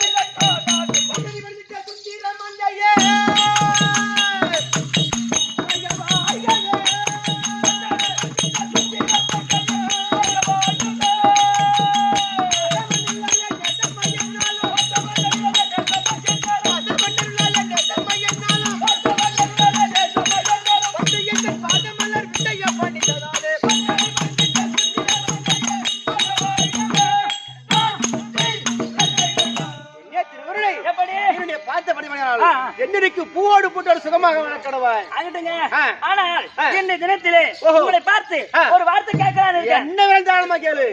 என்னைக்கு பூவோடு போட்டு சுகமாக வளர்க்கடவாய். ஆகட்டுங்க ஆ. ஆனால் ஆ. இந்த தினத்திலே ஓஹோ. உங்களை பார்த்து ஆ. ஒரு வார்த்தை கேட்கலான்னு இருக்கேன். என்ன வேண்டாமா கேளு.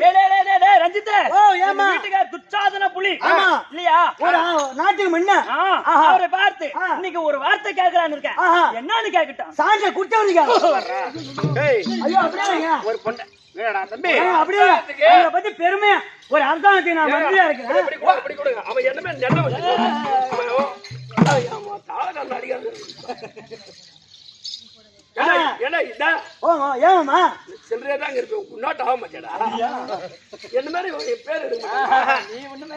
டேய், ரஞ்சித்தே. ஓ, ஏம்மா? எங்க வீட்டுக்கார துச்சாதன புலி ஆமா. இல்லையா ஒரு நாட்டுக்கு முன்ன ஆ, அவரை பார்த்து ஆ. இன்னைக்கு ஒரு வார்த்தை கேட்கலான்னு இருக்கேன். ஆஹா. என்னன்னு கேட்கட்டும். சாஞ்ச குட்டவனிக்கா ஏய், ஐயோ அப்படியே ஒரு பொண்ணு இல்லடா தம்பி. அப்படியே உங்களை பத்தி பெருமையா ஒரு அரசாங்கத்தை நான் மந்திரியா இருக்கிறேன் இப்படி கொடு, இப்படி கொடுங்க. அவன் என்னமே நெல்ல வச்சிருக்கான். அவன் ஆமா தாள நடிகர். என்ன இதா ஓமா ஏமாமா சில்லறையா தான் இருப்பேன். உன்னாட்ட ஆக மாட்டேடா. என்ன மாதிரி உன் பேர் எடுங்க. நீ ஒண்ணுமே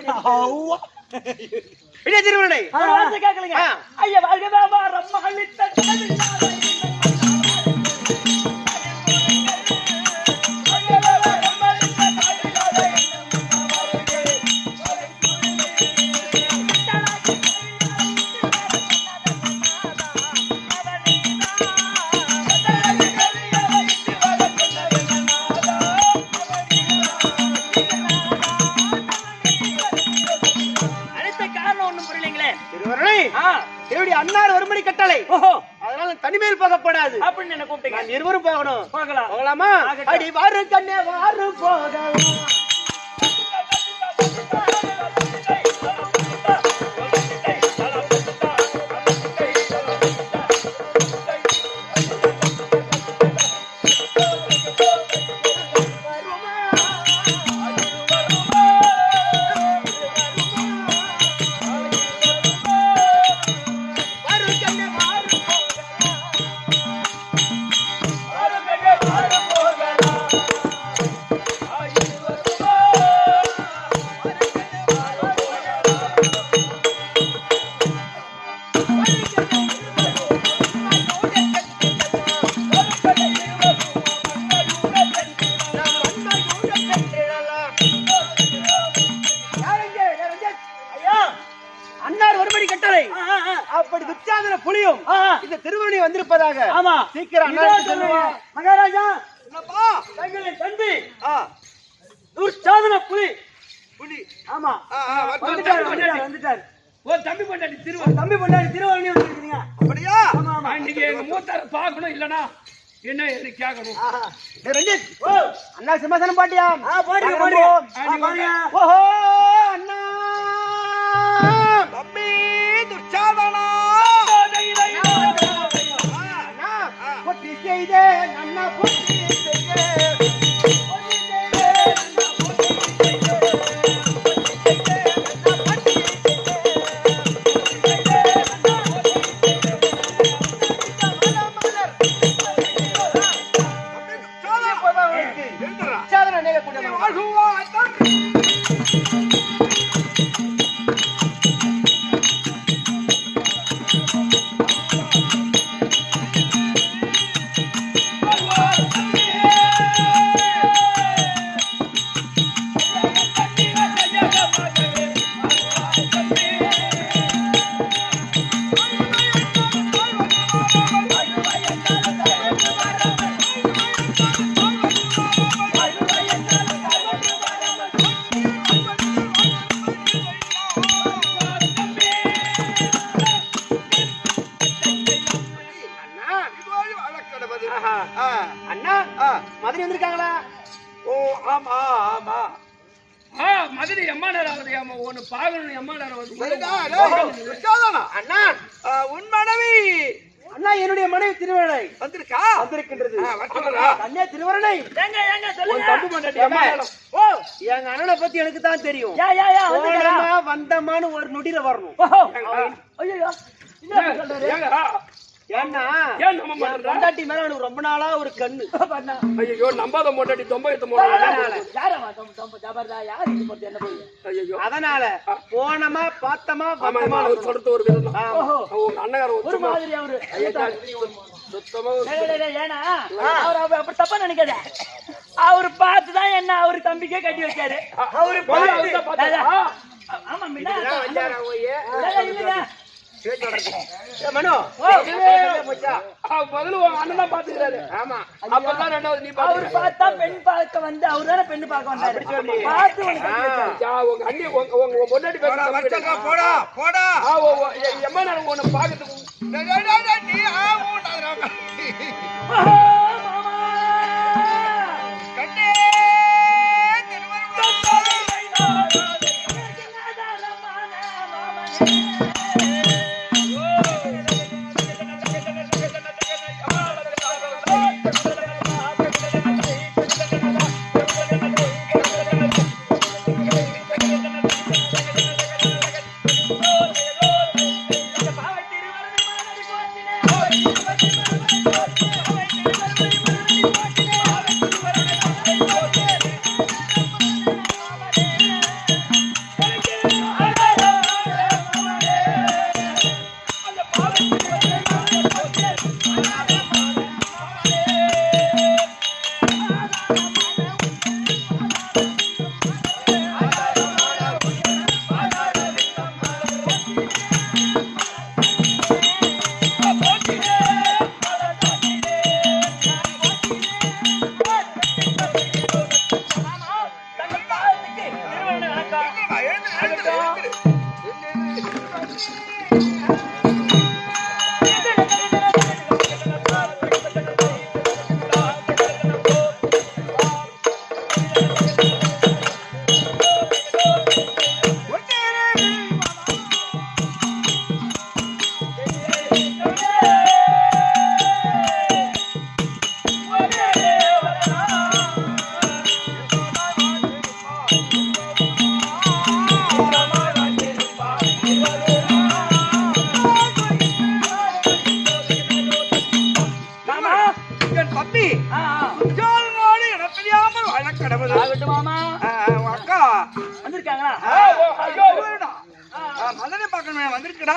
விஜய திருமணை. ஒரு வார்த்தை கேட்கலங்க. ஆ. ஐயா வாழ்கவே ரம்மா அளித்த அளித்த காரணம் ஒண்ணும் புரியலைங்களே. திருவருணை. ஆ. என்னுடைய அன்னார் ஒருமணி கட்டளை. ஓஹோ அதனால தனிமையில் போகப்படாது. அப்படின்னு என்ன கூப்பிட்டீங்க. நான் இருவரும் போகணும். போகலாம். போகலாமா? ஆகட்டும். அடி வாரு கண்ணே வாரு போகலாம். கட்டளை. அப்படி துச்சாதன புலியும் இந்த திருவண்ணி வந்திருப்பதாக ஆமா சீக்கிரம் மகாராஜா என்னப்பா தங்களின் தம்பி ஆ துர்ச்சாதன புலி. புலி ஆமா வந்துட்டாரு. ஓ தம்பி பொண்டாட்டி திருவள்ளுவர் தம்பி பொண்டாடி திருவண்ணி வந்துருக்கீங்க. அப்படியா இன்னைக்கு எங்க மூத்தார பாக்கணும் இல்லனா என்ன எனக்கு கேட்கணும். ரஞ்சித் அண்ணா சிம்மாசனம் பாட்டியா? பாருங்க பாருங்க. ஓஹோ அண்ணா தம்பி துர்ச்சாதனா அண்ணா பொட்டி செய்தே அண்ணா பொட்டி செய்தே அண்ணா மதுரை வந்திருக்காங்களா? ஓ ஆமா ஆமா மதுரை எம்மாடாவது ஒன்னு பாகணும் எம்மாடாவது துர்ச்சாதனா அண்ணா உன் மனைவி அண்ணா என்னுடைய மனைவி திருவரணை வந்திருக்கா வந்திருக்கின்றது. வரட்டுங்களா? கண்ணே திருவரணை ஏங்க சொல்லுங்க. தம்பி பொண்டாட்டி எம்மாடாவது ஓ எங்க அண்ணனை பத்தி எனக்கு தான் தெரியும். போனமா வந்தமான்னு ஒரு நொடியில வரணும். ஐயோ என்ன சொல்றாரு? ஏன்னா ஏன் நம்ப மாட்டேன்றா? பொண்டாட்டி மேல எனக்கு ரொம்ப நாளா ஒரு கண்ணு. ஐயோ நம்பாத பொண்டாட்டி தொம்ப எத்த போறாங்க. யாரமா தொம்ப ஜபர்தா யார் இது போட்டு என்ன போய் ஐயோ அதனால போனமா பார்த்தமா ஆமா வந்தமா அவர் சொல்றது ஒரு விதம் தான். ஓஹோ உங்க அண்ணகார ஒரு மாதிரி அவரு சுத்தமா ஏனா அவர் அப்படி தப்பா நினைக்காத. அவரு பார்த்துதான் என்ன அவரு தம்பிக்கே கட்டி வச்சாரு. அவரு பார்த்து ஆமா மின்னா வந்தாரா ஓயே இல்லங்க மனோ முதல்ல உங்க அண்ணன் தான் பாத்துக்கிறாரு. ஆமா அப்பதான் ரெண்டாவது நீ அவரு பார்த்தா பெண் பார்க்க வந்து அவரு தானே பெண்ணு பார்க்க வந்தாரு. பார்த்து உனக்கு கட்டி வச்சாரு. உங்க அண்ணி உங்க பொண்டாட்டி பேசுறா போடா போடா எம்மா உன்னை பாக்கிறதுக்கு நீ கண்டே மதனை பார்க்கணும் வந்திருக்கடா.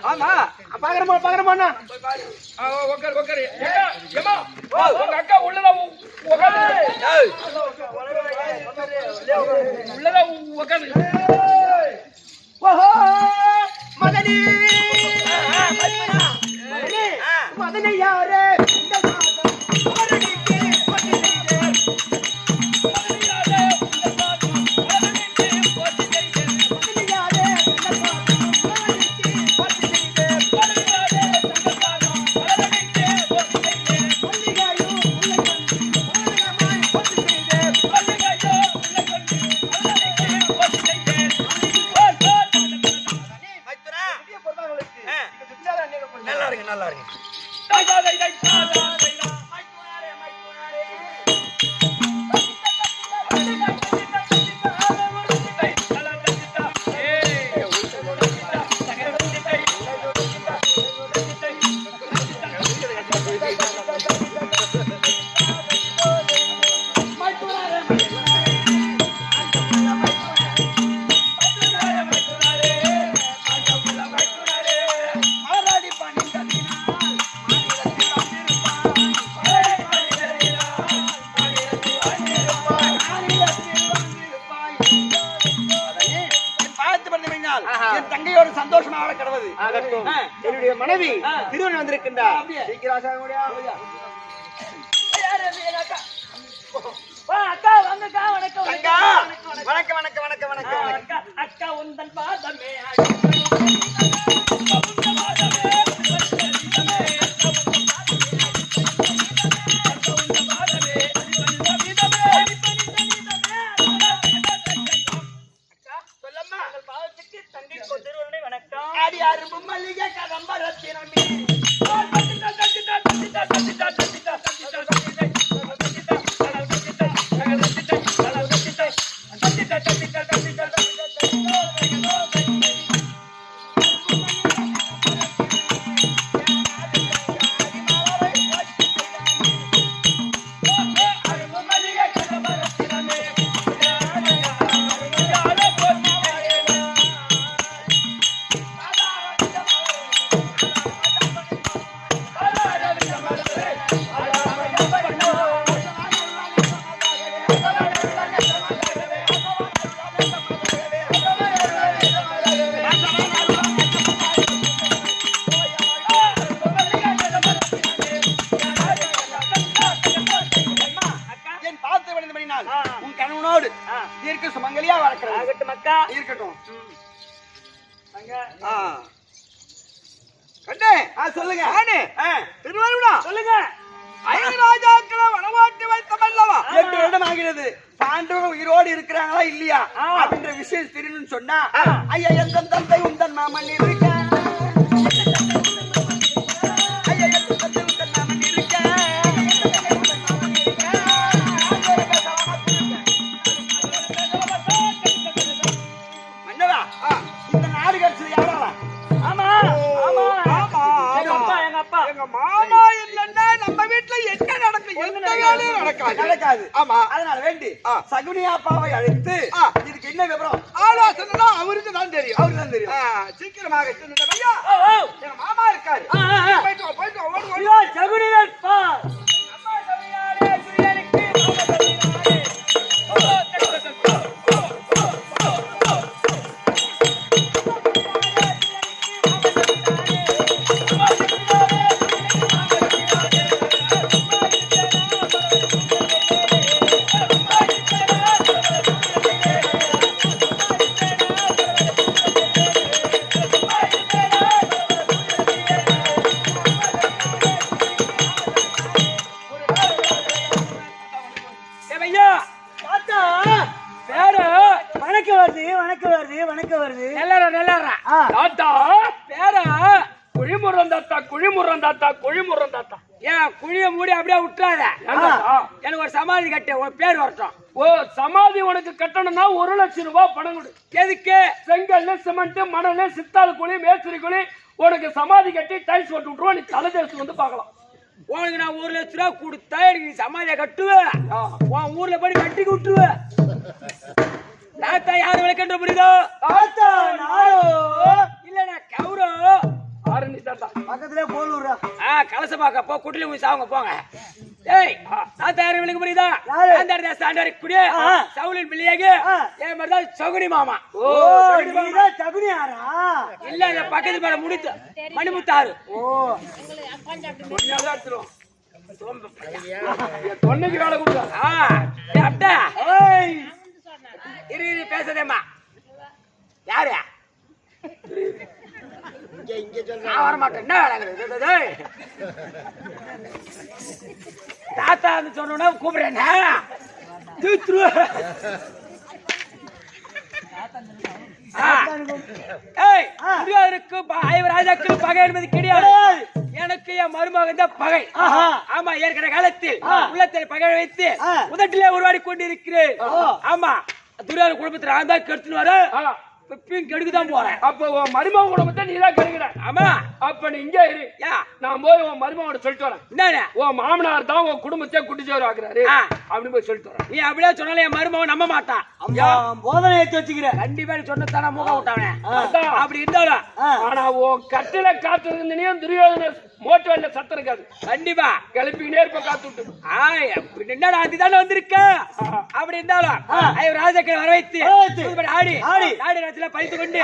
ஆமா பாக்குறமா பாக்குறமா உங்க அக்கா உள்ளதான் உட்காந்து வந்தபடினால் என் தங்கையோடு சந்தோஷமா வாழ கடவுது. என்னுடைய மனைவி திருவன் வந்திருக்கின்றார். சீக்கிரம் சாகுடியா. அக்கா வாங்கக்கா. வணக்கம் தங்கா வணக்கம் வணக்கம் வணக்கம் வணக்கம். அக்கா அக்கா உந்தன் பாதமே உன் கணவனோடு தீர்க்க சுமங்கலியா வளர்க்கிறது மக்கா இருக்கட்டும். அங்க கண்ணே சொல்லுங்க. திருவள்ளுவா சொல்லுங்க. 5 ராஜாக்களை வனவாட்டி வைத்தமல்லவா 8 வருடம் ஆகிறது. பாண்டவர்கள் உயிரோடு இருக்கிறாங்களா இல்லையா அப்படின்ற விஷயம் தெரியணும்னு சொன்னா ஐயா எந்த தந்தை உந்தன் மாமன் இருக்க இந்த நாடு கட்சி யாரா? ஆமா ஆமா எங்க அப்பா எங்க மாமா இல்லன்னா நம்ம வீட்டுல என்ன நடக்கும்? எந்த வேலையும் நடக்காது. ஆமா, அதனால வேண்டி சகுனி அப்பாவை அழைத்து இதுக்கு என்ன விவரம் ஆலோசனை அவருக்கு தான் தெரியும். சீக்கிரமாக ஐயா எங்க மாமா இருக்காரு. போயிட்டு ஓடு சகுனியப்பா குழிய மூடி அப்படியே விட்டுறாத. எனக்கு ஒரு சமாதி கட்ட உன் பேர் வரட்டும். ஓ சமாதி உனக்கு கட்டணும்னா 1 லட்சம் ரூபாய் பணம் கொடு. எதுக்கு? செங்கல் சிமெண்ட் மணல் சித்தாள் குழி மேஸ்திரி குழி உனக்கு சமாதி கட்டி டைல்ஸ் போட்டு விட்டுருவோம். நீ தலைதேசம் வந்து பார்க்கலாம். உனக்கு நான் 1 லட்சம் ரூபாய் கொடுத்தா எனக்கு நீ சமாதியை கட்டுவேன். உன் ஊர்ல போய் கட்டி விட்டுருவேன். தாத்தா யாரு விளக்கன்ற புரியுதோ? தாத்தா நாரோ இல்லடா கௌரோ ஆரணி தாத்தா பக்கத்திலே போலூரா. கலச பாக்க போ குட்டில போய் சாவுங்க போங்க. ஏய் தாத்தா யாரு விளக்க புரியுதா? ஆண்டார் தாண்டாரி குடியே சவுலின் பிள்ளையாக ஏன் மருதா சகுனி மாமா. ஓ நீதா சகுனி யாரா? இல்ல இந்த பக்கத்து மேல முடித்து மணிமுத்தாரு. ஓ பொண்ணாதான் எடுத்துரும். பொண்ணுக்கு வேலை கொடுத்தா அப்பா ஏய் இரு பேசுதேம்மா. யாரு நான் வரமாட்டேன். என்ன வேலைங்கிறது? தாத்தா சொன்னா கூப்பிடுறேன். ராஜாக்கள் பகை என்பது கிடையாது. எனக்கு என் மருமகன் தான் பகை. ஆமா, ஏற்கனவே காலத்தில் உள்ளத்தில் பகை வைத்து முதட்டிலே உருவாடி கொண்டிருக்கிறேன். ஆமா, துரியோதன குடும்பத்தில் நான் தான் கெடுத்துன்னு வர கெடுக்குதான் போறேன். அப்ப உன் மருமக குடும்பத்தை நீ தான் கெடுக்கிற. ஆமா, அப்ப நீ இங்கே இரு. நான் போய் உன் மருமகோட சொல்லிட்டு வரேன். என்ன உன் மாமனார் தான் உன் குடும்பத்தை குட்டிச்சோறு ஆக்குறாரு அப்படின்னு போய் சொல்லிட்டு வரேன். நீ அப்படியே சொன்னாலும் என் மருமகன் நம்ப மாட்டான். போதனை ஏற்றி வச்சுக்கிறேன். கண்டிப்பா சொன்னதான மூக்க விட்டானே. அப்படி இருந்தாலும் ஆனா உன் கட்டில காத்து இருந்தனையும் துரியோதன மோட்டர் வண்டியில சத்தம் இருக்காது. கண்டிப்பா கிளப்பிக்கிட்டே இருப்ப காத்து விட்டு. என்னடா அதுதானே வந்திருக்க அப்படி இருந்தாலும் ராஜாக்களை வர வைத்து ஆடி நேரத்துல பறித்து கொண்டு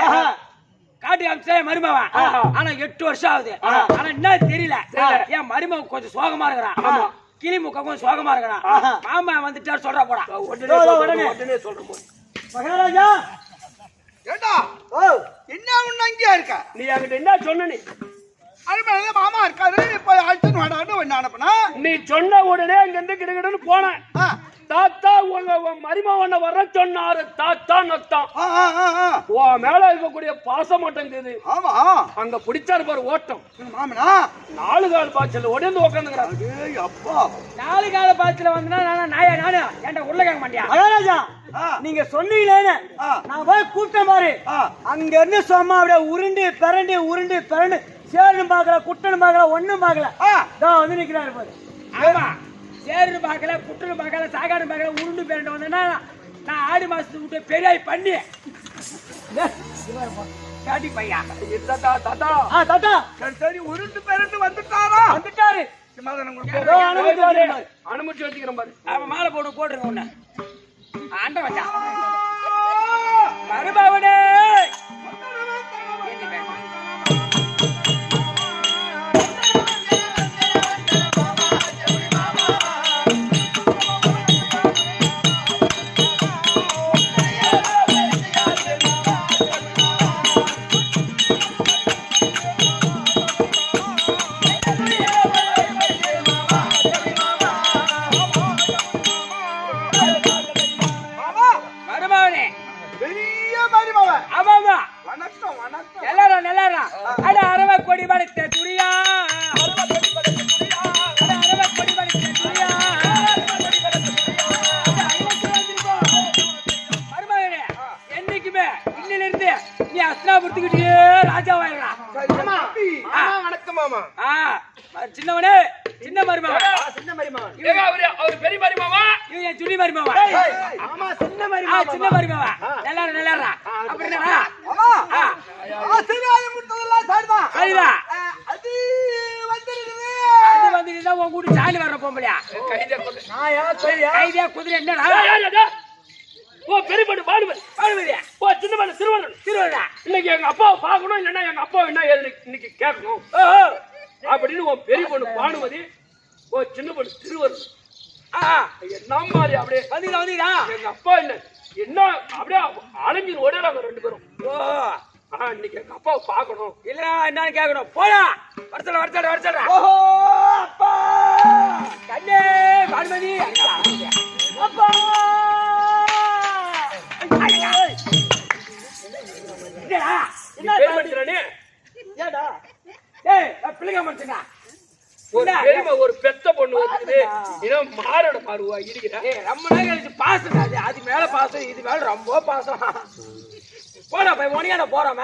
காட்டு அம்சா மருமவன். ஆனா 8 வருஷம் ஆகுது. ஆனா என்ன தெரியல, என் மருமவன் கொஞ்சம் சோகமா இருக்கிறான். கிளி முக்கம் கொஞ்சம் சோகமா இருக்கிறான். மாமா வந்துட்டாரு சொல்றா போடா. உடனே சொல்றேன். மகாராஜா ஏண்டா என்ன ஒண்ணு அங்கேயா இருக்க? நீ என்கிட்ட என்ன சொன்ன? நீ அருமையில மாமா இருக்காரு, போய் அழைச்சுன்னு வாடான்னு ஒண்ணு அனுப்புனா. நீ சொன்ன உடனே அங்கிருந்து கிடுகிடுன்னு போனேன். தாத்தா உங்க மருமவனை வர சொன்னாரு. தாத்தா நத்தான் உன் மேல இருக்கக்கூடிய பாசம் மாட்டேங்குது. ஆமா அங்க பிடிச்சாரு பாரு ஓட்டம். மாமனா 4 கால் பாய்ச்சல் உடனே உட்காந்துங்கிறாரு. அப்பா 4 கால பாய்ச்சல வந்தா நாயா நானு ஏன்டா உள்ள கேட்க மாட்டியா? மகாராஜா நீங்க சொன்னீங்களே நான் போய் கூட்டம் பாரு. அங்க இருந்து சும்மா அப்படியே உருண்டு பிறண்டு சேரணும் பாக்கல, குட்டணும் பாக்கல, ஒண்ணும் பாக்கல. வந்து நிக்கிறாரு பாரு. ஆமா சேருன்னு பாக்கல, குட்டுன்னு பாக்கல, சாகாடு பாக்கல, உருண்டு பேரண்டு வந்தேன்னா நான் ஆடி மாசத்துக்கு விட்டு பெரியாய் பண்ணி காட்டி பையா. தாத்தா தாத்தா சரி உருண்டு பேருந்து வந்துட்டாரு. அனுமதி வச்சுக்கிறேன் பாரு. அவன் மாலை போட்டுருங்க ஒண்ணு ஆண்ட வச்சா மருபாவனே சின்னவனே சின்ன மருமகன். அவரு பெரிய மருமகா, இவன் சுழி மருமகன். சின்ன மருமகன். நல்லா அப்படின்னா அது வந்து உன் கூட சாலி வர்ற பொம்பளையா கைதியா குதிரை என்னடா? ஓ பெரியபடு பாடுவதியா? ஓ சின்னபடு திருவண்ணா. இன்னைக்கு எங்க அப்பாவை பார்க்கணும், இல்லைன்னா எங்க அப்பா என்ன இன்னைக்கு கேட்கணும் அப்படின்னு உன் பெரிய பொண்ணு பானுமதி. ஓ சின்ன பொண்ணு திருவருள். என்ன மாதிரி அப்படியே வந்தீங்களா? எங்க அப்பா என்ன அப்படியே அலைஞ்சின் ஓடுறாங்க 2 பேரும். இன்னைக்கு எங்க அப்பாவை பார்க்கணும், இல்ல என்னன்னு கேட்கணும். போயா வரச்சல. ஓஹோ அப்பா கண்ணே பானுமதி அப்பா பிள்ளைங்க மனுஷனா ஒரு பெத்த பொண்ணு வந்து மாரோட மாறுவா இருக்கிற. ரொம்ப நாள் கழிச்சு பாசம் அது மேல பாசம், இது மேல ரொம்ப பாசம். போடா போய் மணியான போறாம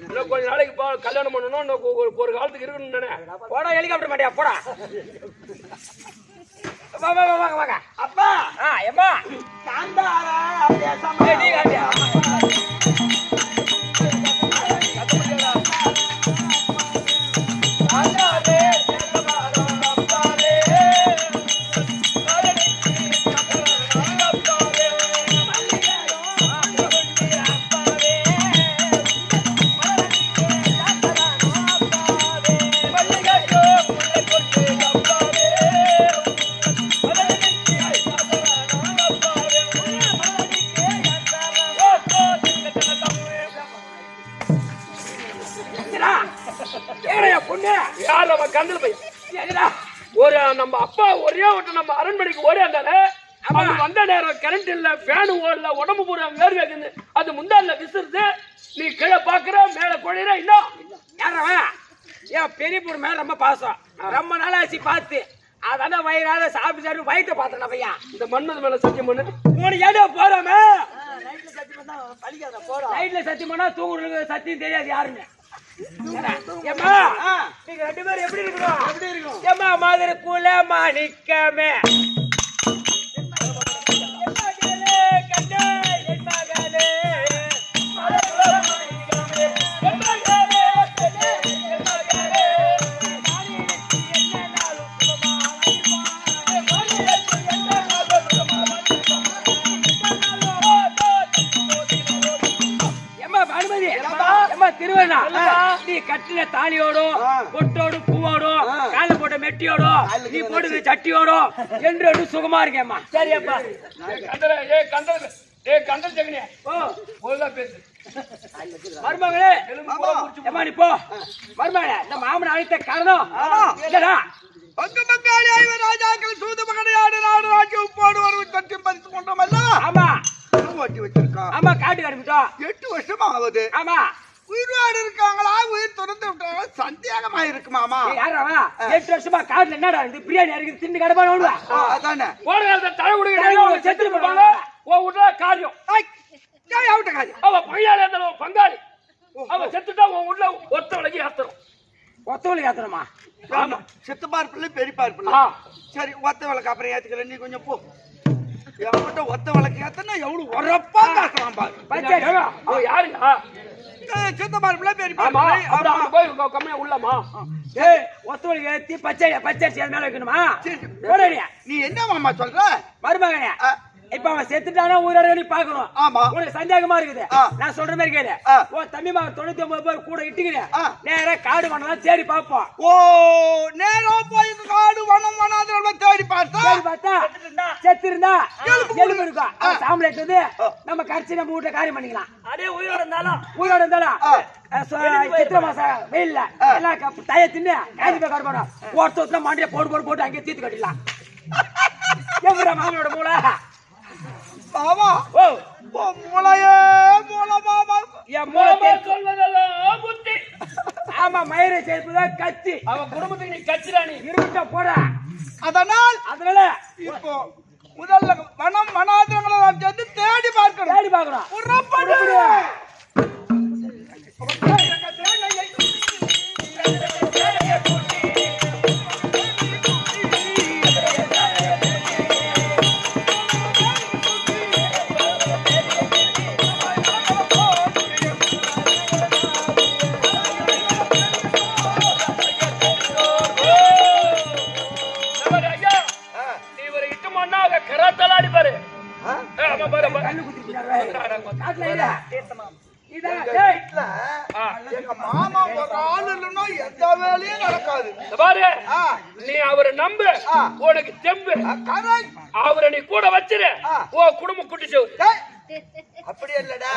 இன்னும் கொஞ்ச நாளைக்கு கல்யாணம் பண்ணணும், இன்னும் ஒரு காலத்துக்கு இருக்கணும். போடா ஹெலிகாப்டர் மாட்டியா போடா. வாங்க அப்பா. எம்மா காந்தாரா நீ காட்டியா யார் நம்ம கந்தல் பையன்? ஒரு நம்ம அப்பா ஒரே விட்டு நம்ம அரண்மனைக்கு ஓடி வந்தாரு. அது வந்த நேரம் கரண்ட் இல்ல, ஃபேனு ஓடல, உடம்பு பூரா வேர்வை இருக்குது. அது முந்தால விசிறுது. நீ கீழே பாக்குற, மேல கொழிற. இன்னும் யாரவன் ஏன் பெரிய பொண்ணு மேல ரொம்ப பாசம். ரொம்ப நாளாச்சு பார்த்து அதான வயிறால சாப்பிட்டு வயிற்ற பார்த்தேன் பையா. இந்த மண்ணது மேல சத்தியம் பண்ணு. 3 ஏடோ போறோமே. நைட்ல சத்தியம் பண்ணா தூங்குறதுக்கு சத்தியம் தெரியாது யாருன்னு. ஏமா நீங்க 2 பேரும் எப்படி இருக்கணும்? ஏமா மாதிரி குல மாணிக்கமே பார்வதி ஏம்மா திருவண்ணா நீ கட்டின தாலியோடும் பொட்டோடும் பூவோடும் கால போட்ட மெட்டியோடும் நீ போட்டு சட்டியோடும் என்று சுகமா இருக்கேம்மா. சரியப்பா. கண்டல் ஜெகனியா ஒழுங்கா பேசு. மருமகளே ஏம்மா நீ போ. மருமகளே இந்த மாமன் அழைத்த காரணம் இல்லடா. பங்கு பங்காளி ஐவர் ராஜாக்கள் சூது மகனையாடு நாடு ராஜ்யம் உப்போடு ஒரு தட்டி பறித்து கொண்டோமல்ல. ஆமா ஓட்டி வச்சிருக்கான். ஆமா காட்டு கடிச்சிட்டோம். 8 வருஷமா ஆகுது. ஆமா உயிரோடு இருக்காங்களா உயிர் துறந்து விட்டாங்களா சந்தேகமா இருக்கு மாமா. யாராவா 8 வருஷமா காட்டுல என்னடா இருந்து பிரியாணி அரைக்கிறது திண்டு கடமா நோடுவா. அதானே போன காலத்துல தலை கொடுக்க செத்து போவாங்க. ஓ விட்ற காரியம் அவட்ட காரியம். அவ பையால இருந்தாலும் பங்காளி. அவ செத்துட்டா உன் வீட்டுல ஒத்த விலைக்கு ஏத்தணும். ஒத்தவளுக்கு ஏத்தணுமா? ஆமா செத்து பார்ப்பில்லை பெரிய பார்ப்பில்லை. சரி ஒத்த விளக்கு அப்புறம் ஏத்துக்கல நீ கொஞ்சம் போ. என்கிட்ட ஒத்த விளக்கு ஏத்தனா எவ்வளவு உரப்பா காசலாம் பாரு. யாருங்க செத்த பார்ப்பில்லை பெரிய ஆமா பார்ப்பில்லை. போய் கம்மியா உள்ளமா ஏய் ஒத்தவளுக்கு ஏத்தி பச்சை மேல வைக்கணுமா? நீ என்ன மாமா சொல்ற? மருமகனே இப்ப அவன் செத்துட்டானா உயிரோட நீ பாக்கணும். ஆமா உனக்கு சந்தேகமா இருக்குது. நான் சொல்ற மாதிரி கேளு. ஓ தம்பி மகன் 99 பேர் கூட இட்டுக்கிறேன். நேரா காடு வனலாம் தேடி பாப்போம். ஓ நேரா போய் காடு வனம் வனாதெல்லாம் தேடி பார்த்தா செத்து இருந்தா எலும்பு இருக்கும். சாம்பலேட் வந்து நம்ம கரைச்சி நம்ம வீட்டுல காரியம் பண்ணிக்கலாம். அதே உயிரோட இருந்தாலும் சித்திரை மாசம் வெயில்ல எல்லாம் தய தின்னு காய்ச்சி போய் கருப்போம். ஒருத்தர் மாண்டிய போட்டு அங்கேயே தீர்த்து கட்டிடலாம். எப்படா மாமனோட மூளை? மாமா ஓ மூளையே மூளை மாமா. என் மூளை சொல்வதெல்லாம் புத்தி. ஆமா மயிரை சேர்ப்புதான் கத்தி. அவன் குடும்பத்துக்கு நீ கச்சிராணி இருக்கிட்ட போட. அதனால இப்போ முதல்ல வனம் வனாந்திரங்களை நாம் சேர்ந்து தேடி பார்க்கணும். புறப்படு. எங்க மாமா ஒரு ஆள் இல்லைன்னா எந்த வேலையும் நடக்காது. நீ அவரை நம்பு. உனக்கு தெம்பு அவரை நீ கூட வச்சிரு. ஓ குடும்பம் குட்டி செவு. அப்படி இல்லடா.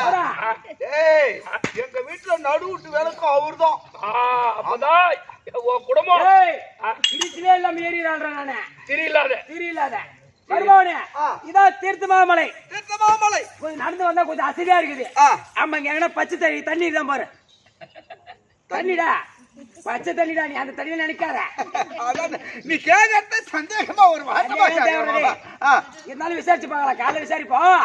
எங்க வீட்டுல நடுவுட்டு வேலைக்கும் அவர்தான். அப்பதான் உன் குடும்பம் இல்லாம ஏறிடான் நானே. தெரியலாத இதான் தீர்த்தமாமலை. கொஞ்சம் நடந்து வந்தா கொஞ்சம் அசதியா இருக்குது. ஆமா இங்க எங்கன்னா பச்சை தண்ணி தான் பாரு. தண்ணிடா பச்சை தண்ணிடா. நீ அந்த தண்ணியில நினைக்காத. நீ கேட்கறது சந்தேகமா ஒரு இருந்தாலும் விசாரிச்சு பாக்கலாம். காலைல விசாரிப்போம்.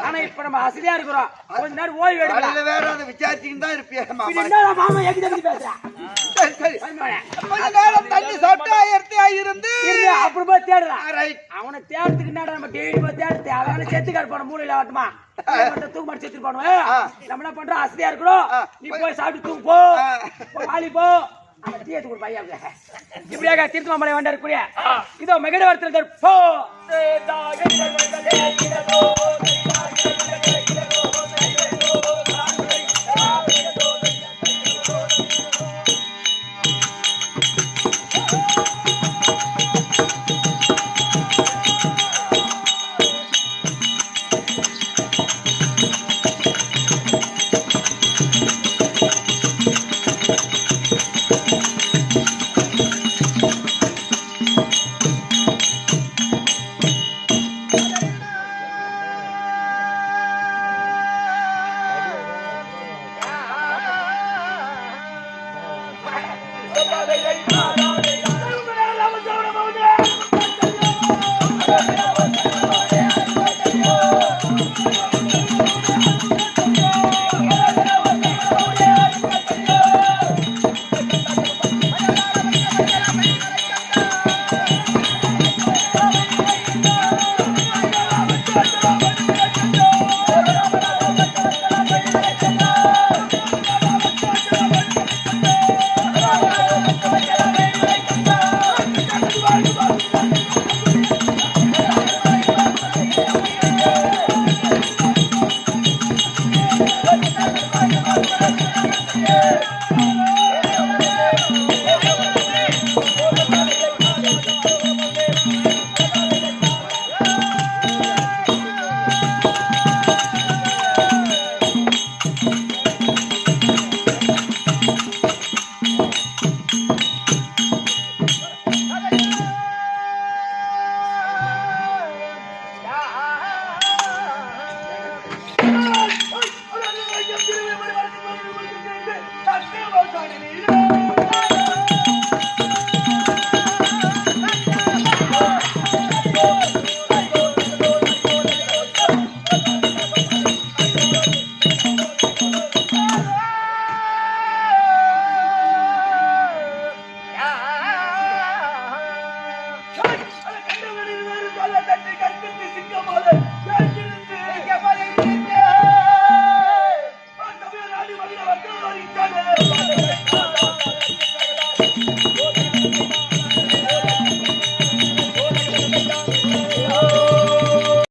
ஆனா இப்ப நம்ம அசதியா இருக்கிறோம். கொஞ்ச நேரம் ஓய்வு எடுக்கலாம். வேற அதை விசாரிச்சுக்கிட்டு தான் இருப்பியா மாமா எங்க பேசுறேன். கொஞ்ச நேரம் தண்ணி சாப்பிட்டா இருந்து அப்புறம் போய் தேடுறான். அவனை தேடுறதுக்கு என்னடா நம்ம டெய்லி போய் தேடுறது. அதனால செத்து காட்டு மூலையில ஆட்டுமா தூக்கு மாட்டி செத்து பண்ணுவேன். நம்ம என்ன பண்றோம் அசதியா இருக்கிறோம். நீ போய் சாப்பிட்டு தூக்கு போ. வாலி போ. இப்படியாக தீர்த்தமாமலை வந்தாரு கூடிய இதோ மெகடவரத்தில் போ. தமிழ்நாடு மகிழ மக்கள்